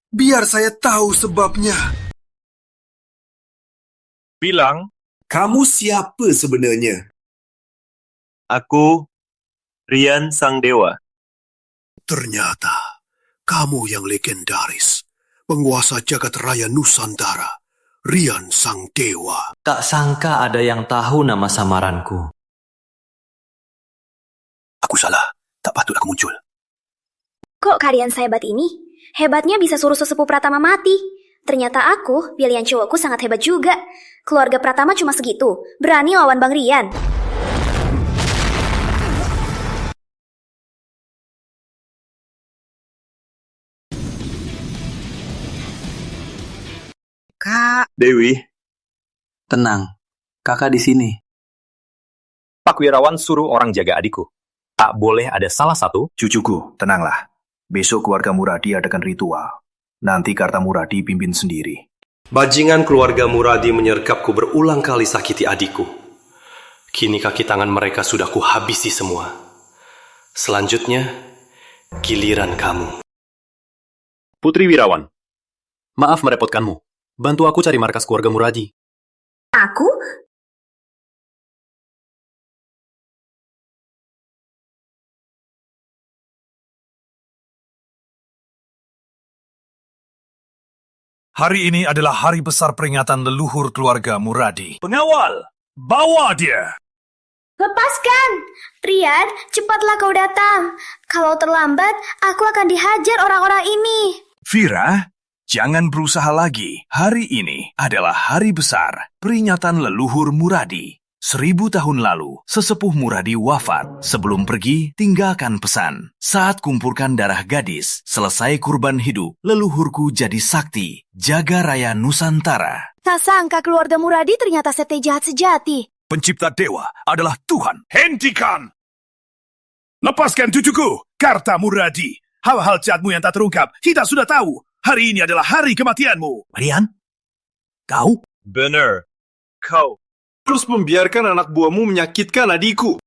Biar saya tahu sebabnya. Bilang, kamu siapa sebenarnya? Aku, Rian Sang Dewa. Ternyata, kamu yang legendaris. Penguasa jagat raya Nusantara, Rian Sang Dewa. Tak sangka ada yang tahu nama samaranku. Aku salah, tak patut aku muncul. Kok kalian sehebat ini? Hebatnya bisa suruh sesepuh Pratama mati. Ternyata aku, pilihan cowokku sangat hebat juga. Keluarga Pratama cuma segitu, berani lawan Bang Rian. Kak. Dewi. Tenang, kakak di sini. Pak Wirawan suruh orang jaga adikku. Tak boleh ada salah satu. Cucuku, tenanglah. Besok keluarga Muradi adakan ritual. Nanti Kartamuradi pimpin sendiri. Bajingan keluarga Muradi menyergapku berulang kali sakiti adikku. Kini kaki tangan mereka sudah kuhabisi semua. Selanjutnya, giliran kamu. Putri Wirawan, maaf merepotkanmu. Bantu aku cari markas keluarga Muradi. Aku? Hari ini adalah hari besar peringatan leluhur keluarga Muradi. Pengawal, bawa dia! Lepaskan! Rian, cepatlah kau datang. Kalau terlambat, aku akan dihajar orang-orang ini. Vira, jangan berusaha lagi. Hari ini adalah hari besar peringatan leluhur Muradi. 1000 tahun lalu, sesepuh Muradi wafat. Sebelum pergi, tinggalkan pesan. Saat kumpulkan darah gadis, selesai kurban hidup, leluhurku jadi sakti. Jaga raya Nusantara. Tak sangka keluarga Muradi ternyata sekte jahat sejati. Pencipta dewa adalah Tuhan. Hentikan! Lepaskan cucuku, Kartamuradi. Hal-hal jahatmu yang tak terungkap, kita sudah tahu. Hari ini adalah hari kematianmu. Rian? Kau? Benar. Kau terus membiarkan anak buahmu menyakitkan adikku.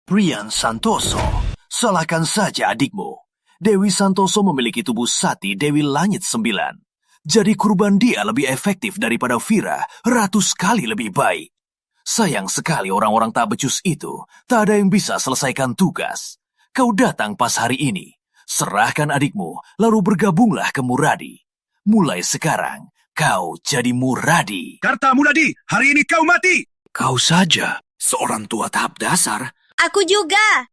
Rian Santoso, salahkan saja adikmu. Dewi Santoso memiliki tubuh Sati Dewi Langit 9. Jadi kurban dia lebih efektif daripada Vira 100 kali lebih baik. Sayang sekali orang-orang tak becus itu tak ada yang bisa selesaikan tugas. Kau datang pas hari ini. Serahkan adikmu, lalu bergabunglah ke Muradi. Mulai sekarang, kau jadi Muradi. Karta Muradi, hari ini kau mati! Kau saja, seorang tua tahap dasar. Aku juga.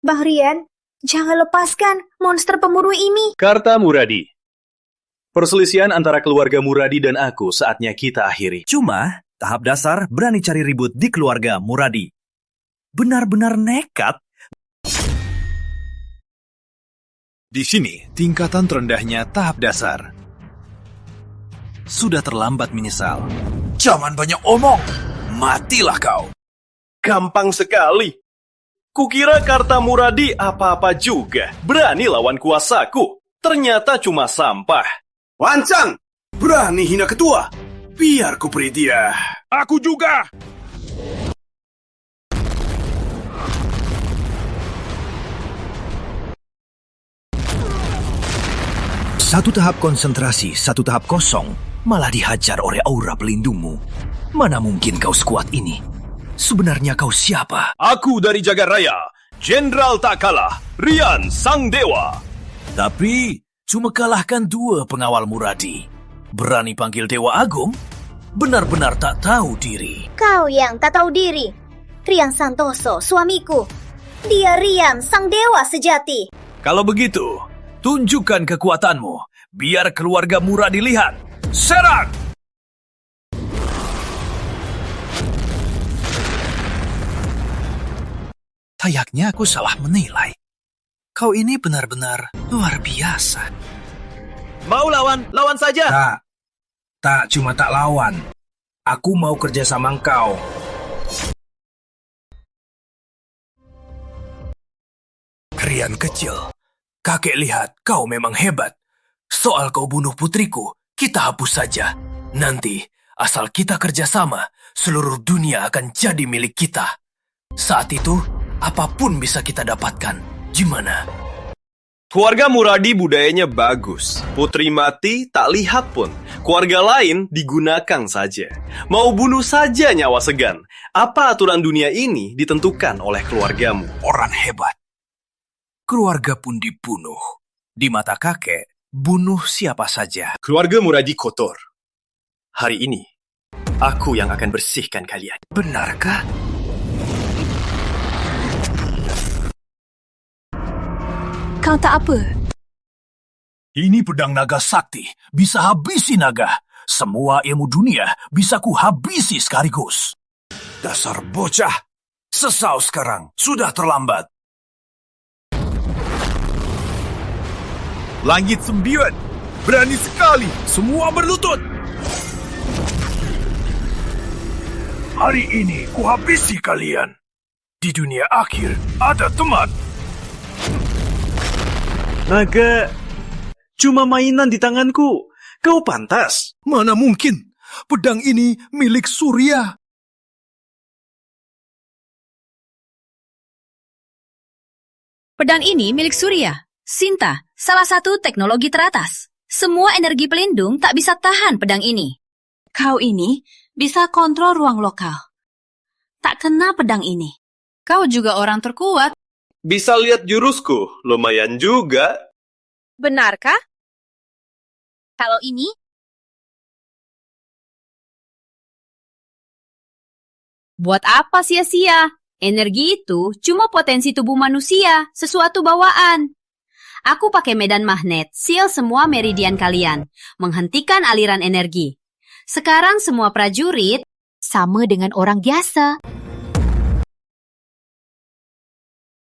Bahrian, jangan lepaskan monster pembunuh ini. Karta Muradi. Perselisihan antara keluarga Muradi dan aku saatnya kita akhiri. Cuma, tahap dasar berani cari ribut di keluarga Muradi. Benar-benar nekat. Di sini, tingkatan terendahnya tahap dasar. Sudah terlambat menyesal. Jangan banyak omong. Matilah kau. Gampang sekali. Kukira Karta Muradi apa-apa juga. Berani lawan kuasaku. Ternyata cuma sampah. Wancang! Berani hina ketua. Biar ku beri dia. Aku juga! Satu tahap konsentrasi, satu tahap kosong, malah dihajar oleh aura pelindungmu. Mana mungkin kau sekuat ini? Sebenarnya kau siapa? Aku dari Jagaraya, Jenderal tak kalah, Rian Sang Dewa. Tapi, cuma kalahkan 2 pengawal Muradi. Berani panggil Dewa Agung? Benar-benar tak tahu diri. Kau yang tak tahu diri. Rian Santoso, suamiku. Dia Rian, sang dewa sejati. Kalau begitu, tunjukkan kekuatanmu, biar keluarga Muradi lihat. Serang! Tayaknya aku salah menilai. Kau ini benar-benar luar biasa. Mau lawan? Lawan saja. Tak cuma tak lawan. Aku mau kerja sama engkau. Rian kecil, kakek lihat kau memang hebat. Soal kau bunuh putriku, kita hapus saja. Nanti, asal kita kerjasama, seluruh dunia akan jadi milik kita. Saat itu, apapun bisa kita dapatkan. Gimana? Keluarga Muradi budayanya bagus. Putri mati tak lihat pun. Keluarga lain digunakan saja. Mau bunuh saja nyawa segan. Apa aturan dunia ini ditentukan oleh keluargamu? Orang hebat. Keluarga pun dibunuh. Di mata kakek, bunuh siapa saja. Keluarga Muradi kotor. Hari ini, aku yang akan bersihkan kalian. Benarkah? Kau tak apa? Ini pedang naga sakti, bisa habisi naga. Semua ilmu dunia bisa ku habisi sekaligus. Dasar bocah. Sesau sekarang, sudah terlambat. Langit 9, berani sekali, semua berlutut. Hari ini ku habisi kalian. Di dunia akhir ada teman. Naga, cuma mainan di tanganku. Kau pantas. Mana mungkin, pedang ini milik Surya. Pedang ini milik Surya. Sinta, salah satu teknologi teratas. Semua energi pelindung tak bisa tahan pedang ini. Kau ini bisa kontrol ruang lokal. Tak kena pedang ini. Kau juga orang terkuat. Bisa lihat jurusku, lumayan juga. Benarkah? Kalau ini, buat apa sia-sia? Energi itu cuma potensi tubuh manusia, sesuatu bawaan. Aku pakai medan magnet, seal semua meridian kalian, menghentikan aliran energi. Sekarang semua prajurit sama dengan orang biasa.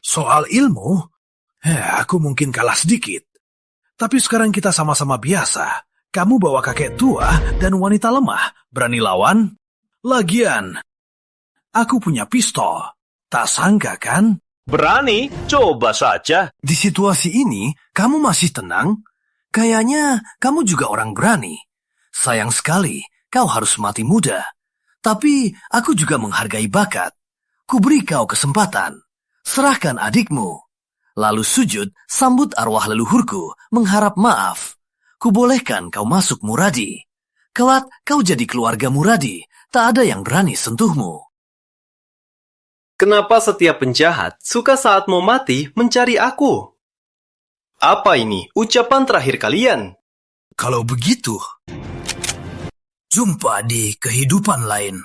Soal ilmu, aku mungkin kalah sedikit. Tapi sekarang kita sama-sama biasa. Kamu bawa kakek tua dan wanita lemah. Berani lawan? Lagian, aku punya pistol. Tak sangka kan? Berani? Coba saja. Di situasi ini, kamu masih tenang? Kayaknya kamu juga orang berani. Sayang sekali, kau harus mati muda. Tapi aku juga menghargai bakat. Ku beri kau kesempatan. Serahkan adikmu. Lalu sujud, sambut arwah leluhurku, mengharap maaf. Kubolehkan kau masuk Muradi. Kelak kau jadi keluarga Muradi, tak ada yang berani sentuhmu. Kenapa setiap penjahat suka saat mau mati mencari aku? Apa ini ucapan terakhir kalian? Kalau begitu, jumpa di kehidupan lain.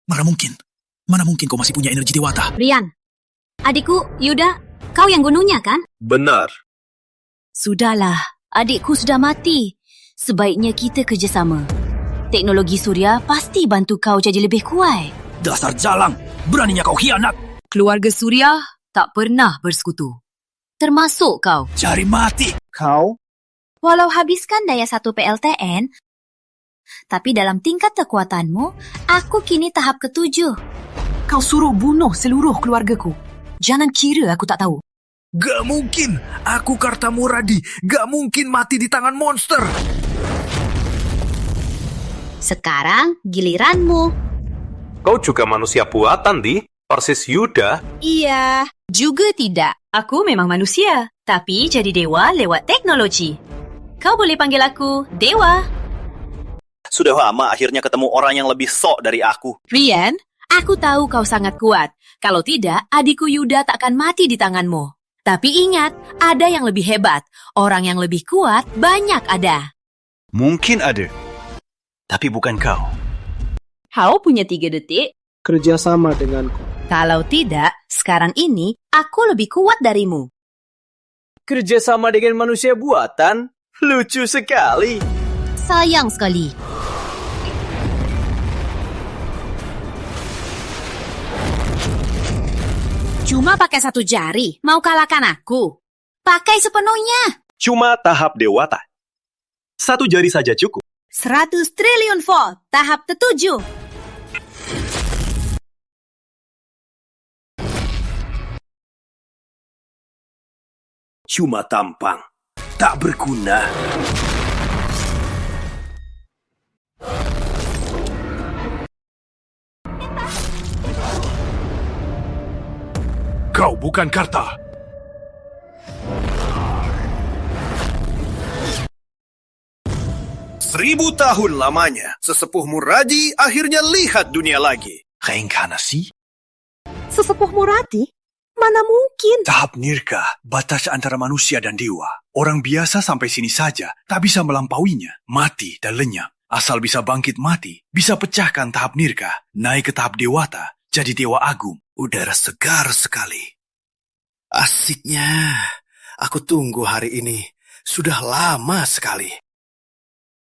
Mana mungkin kau masih punya energi dewata? Rian, adikku, Yuda, kau yang gunungnya kan? Benar. Sudahlah, adikku sudah mati. Sebaiknya kita kerjasama. Teknologi surya pasti bantu kau jadi lebih kuat. Dasar jalang, beraninya kau khianat. Keluarga Surya tak pernah bersekutu. Termasuk kau. Cari mati. Kau? Walau habiskan daya 1 PLTN, tapi dalam tingkat kekuatanmu, aku kini tahap ke-7. Kau suruh bunuh seluruh keluargaku. Jangan kira aku tak tahu. Gak mungkin, aku Karta Muradi. Gak mungkin mati di tangan monster. Sekarang giliranmu. Kau juga manusia buatan, Di? Persis Yuda? Iya, juga tidak. Aku memang manusia, tapi jadi dewa lewat teknologi. Kau boleh panggil aku Dewa. Sudah lama akhirnya ketemu orang yang lebih sok dari aku. Rian, aku tahu kau sangat kuat. Kalau tidak, adikku Yuda tak akan mati di tanganmu. Tapi ingat, ada yang lebih hebat. Orang yang lebih kuat banyak ada. Mungkin ada. Tapi bukan kau. Kau punya 3 detik. Kerjasama denganku. Kalau tidak, sekarang ini aku lebih kuat darimu. Kerjasama dengan manusia buatan? Lucu sekali. Sayang sekali. Cuma pakai 1 jari, mau kalahkan aku? Pakai sepenuhnya. Cuma tahap dewata. 1 jari saja cukup. 100 triliun volt, tahap ke-7. Cuma tampang, tak berguna. Kau bukan Karta. Seribu tahun lamanya, sesepuh Muradi akhirnya lihat dunia lagi. Reinkarnasi? Sesepuh Muradi? Mana mungkin? Tahap nirka, batas antara manusia dan dewa. Orang biasa sampai sini saja, tak bisa melampauinya. Mati dan lenyap. Asal bisa bangkit mati, bisa pecahkan tahap nirka, naik ke tahap dewata, jadi dewa agung. Udara segar sekali. Asiknya, aku tunggu hari ini. Sudah lama sekali.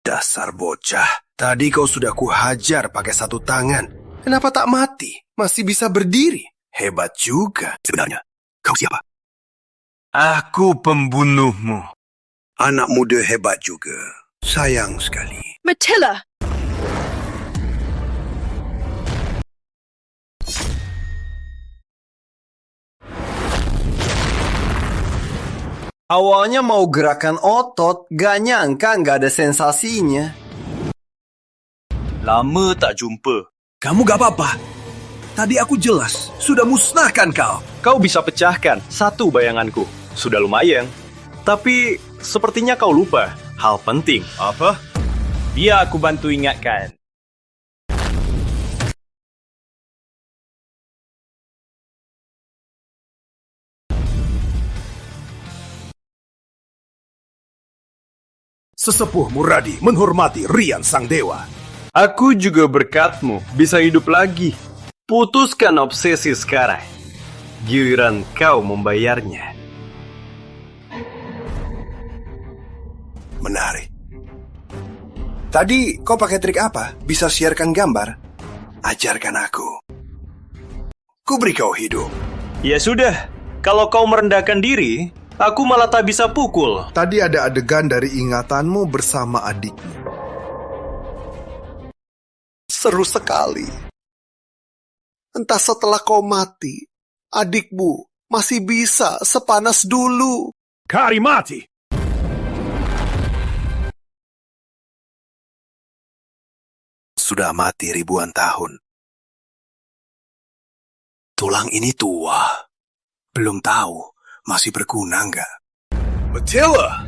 Dasar bocah, tadi kau sudah kuhajar pakai 1 tangan. Kenapa tak mati? Masih bisa berdiri. Hebat juga. Sebenarnya, kau siapa? Aku pembunuhmu. Anak muda hebat juga. Sayang sekali. Matilda! Awalnya mau gerakan otot, gak nyangka gak ada sensasinya. Lama tak jumpa. Kamu gak apa-apa. Tadi aku jelas sudah musnahkan kau. Kau bisa pecahkan 1 bayanganku. Sudah lumayan. Tapi sepertinya kau lupa hal penting. Apa? Biar aku bantu ingatkan. Sesepuh Muradi menghormati Rian Sang Dewa. Aku juga berkatmu bisa hidup lagi. Putuskan obsesi sekarang. Giliran kau membayarnya. Menarik. Tadi kau pakai trik apa? Bisa siarkan gambar? Ajarkan aku. Ku beri kau hidup. Ya sudah, kalau kau merendahkan diri, aku malah tak bisa pukul. Tadi ada adegan dari ingatanmu bersama adikmu. Seru sekali. Entah setelah kau mati, adikmu masih bisa sepanas dulu. Kari mati. sudah mati ribuan tahun. Tulang ini tua. Belum tahu masih berguna nggak. Matilda!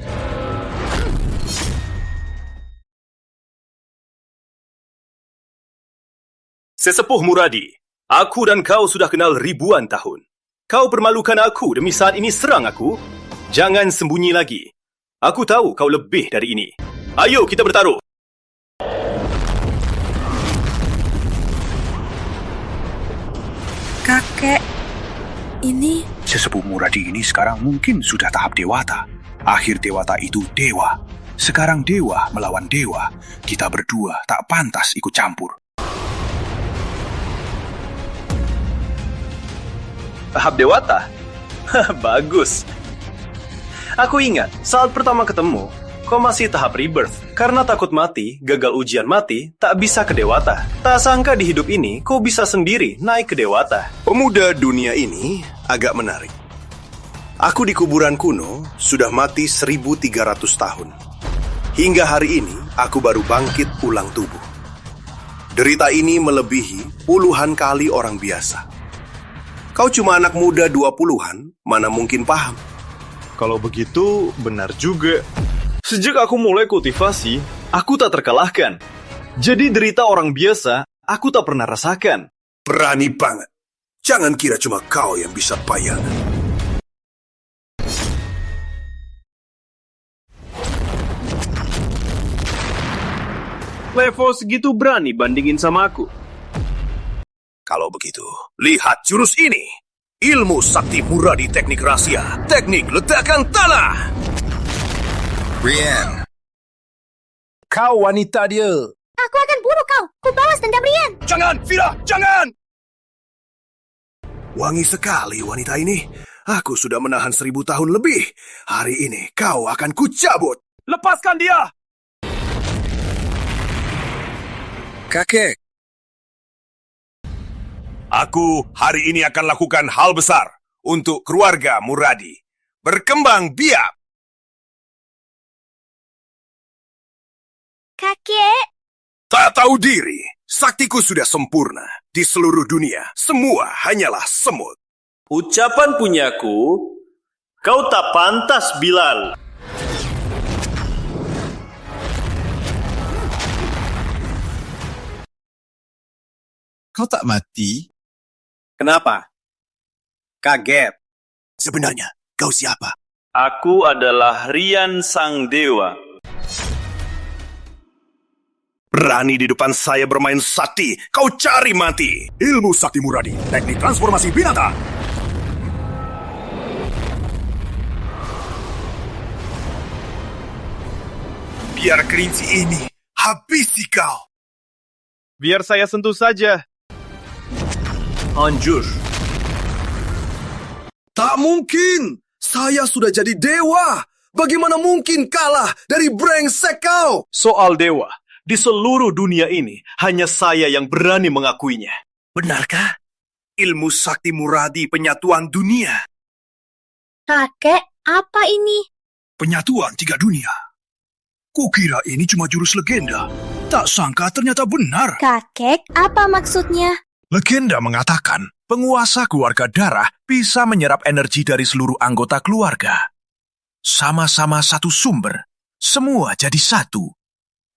Sesepuh Muradi, aku dan kau sudah kenal ribuan tahun. Kau permalukan aku demi saat ini serang aku. Jangan sembunyi lagi. Aku tahu kau lebih dari ini. Ayo kita bertaruh. Kakek, ini... Sesepuh Muradi ini sekarang mungkin sudah tahap dewata. Akhir dewata itu dewa. Sekarang dewa melawan dewa. Kita berdua tak pantas ikut campur. Tahap dewata? Bagus. Aku ingat, saat pertama ketemu, kau masih tahap rebirth. Karena takut mati, gagal ujian mati, tak bisa ke dewata. Tak sangka di hidup ini, kau bisa sendiri naik ke dewata. Pemuda dunia ini agak menarik. Aku di kuburan kuno sudah mati 1300 tahun. Hingga hari ini, aku baru bangkit ulang tubuh. Derita ini melebihi puluhan kali orang biasa. Kau cuma anak muda 20-an, mana mungkin paham? Kalau begitu, benar juga. Sejak aku mulai kultivasi, aku tak terkalahkan. Jadi derita orang biasa, aku tak pernah rasakan. Berani banget. Jangan kira cuma kau yang bisa bayangan. Level segitu berani bandingin sama aku. Kalau begitu, lihat jurus ini. Ilmu sakti Muradi teknik rahasia. Teknik ledakan tanah. Rian. Kau wanita dia. Aku akan bunuh kau. Ku balas dendam Rian. Jangan, Vira, jangan! Wangi sekali wanita ini. Aku sudah menahan 1000 tahun lebih. Hari ini kau akan kucabut. Lepaskan dia! Kakek. Aku hari ini akan lakukan hal besar untuk keluarga Muradi. Berkembang biak. Kakek. Tak tahu diri, saktiku sudah sempurna. Di seluruh dunia, semua hanyalah semut. Ucapan punyaku, kau tak pantas, Bilal. Kau tak mati? Kenapa? Kaget. Sebenarnya, kau siapa? Aku adalah Rian Sang Dewa. Berani di depan saya bermain sakti, kau cari mati. Ilmu sakti Muradi, teknik transformasi binatang. Biar kelinci ini habisi kau. Biar saya sentuh saja. Hancur. Tak mungkin. Saya sudah jadi dewa. Bagaimana mungkin kalah dari brengsek kau? Soal dewa, di seluruh dunia ini, hanya saya yang berani mengakuinya. Benarkah? Ilmu sakti Muradi penyatuan dunia. Kakek, apa ini? Penyatuan 3 dunia. Kukira ini cuma jurus legenda. Tak sangka ternyata benar. Kakek, apa maksudnya? Legenda mengatakan, penguasa keluarga darah bisa menyerap energi dari seluruh anggota keluarga. Sama-sama satu sumber, semua jadi satu.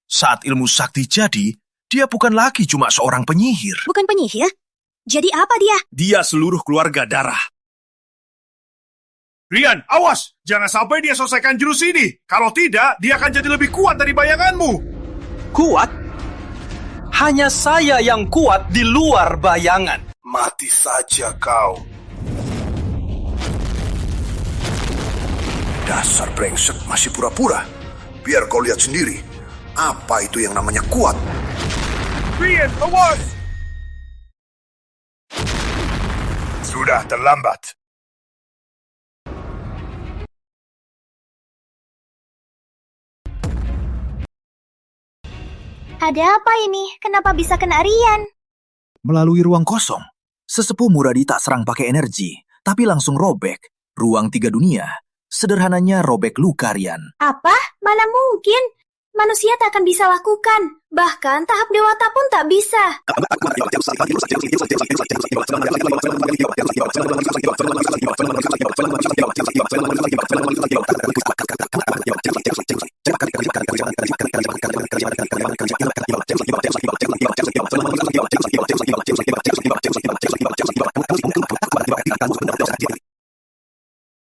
Saat ilmu sakti jadi, dia bukan lagi cuma seorang penyihir. Bukan penyihir? Jadi apa dia? Dia seluruh keluarga darah. Rian, awas! Jangan sampai dia selesaikan jurus ini. Kalau tidak, dia akan jadi lebih kuat dari bayanganmu. Kuat? Hanya saya yang kuat di luar bayangan. Mati saja kau. Dasar brengsek masih pura-pura. Biar kau lihat sendiri. Apa itu yang namanya kuat? Rian, awas! Sudah terlambat. Ada apa ini? Kenapa bisa kena Rian? Melalui ruang kosong, sesepuh Muradi tak serang pakai energi, tapi langsung robek. Ruang 3 dunia, sederhananya robek luka Rian. Apa? Mana mungkin? manusia tak akan bisa lakukan. Bahkan tahap dewata pun tak bisa.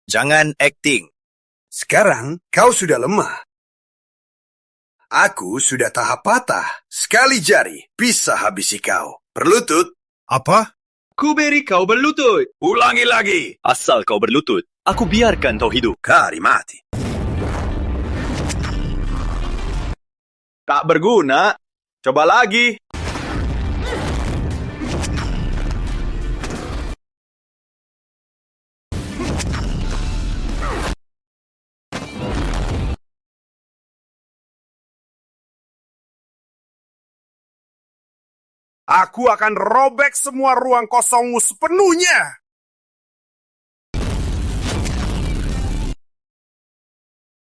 Jangan akting. Sekarang kau sudah lemah. Aku sudah tahap patah. Sekali jari bisa habisi kau. Berlutut. Apa? Ku beri kau berlutut. Ulangi lagi. Asal kau berlutut, aku biarkan kau hidup. Kari mati. Tak berguna. Coba lagi. Aku akan robek semua ruang kosongmu sepenuhnya.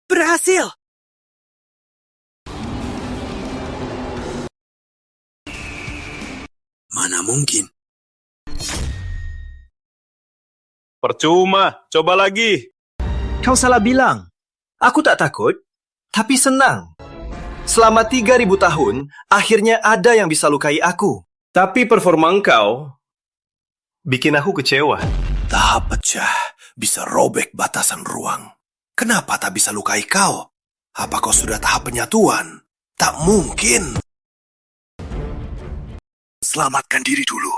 Berhasil! Mana mungkin? Percuma, coba lagi. Kau salah bilang. Aku tak takut, tapi senang. Selama 3.000 tahun, akhirnya ada yang bisa lukai aku. Tapi performa engkau bikin aku kecewa. Tahap pecah bisa robek batasan ruang. Kenapa tak bisa lukai kau? Apa kau sudah tahap penyatuan? Tak mungkin. Selamatkan diri dulu.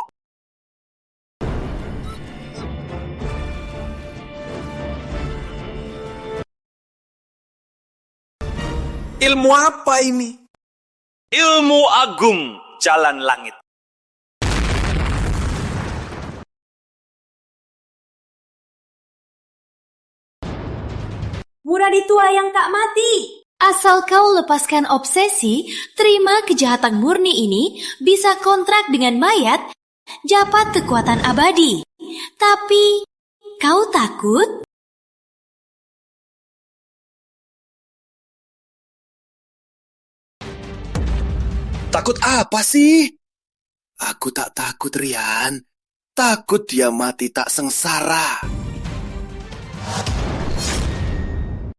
Ilmu apa ini? Ilmu agung jalan langit. Muradi tua yang tak mati. Asal kau lepaskan obsesi, terima kejahatan murni ini, bisa kontrak dengan mayat, dapat kekuatan abadi. Tapi, kau takut? Takut apa sih? Aku tak takut, Rian. Takut dia mati tak sengsara.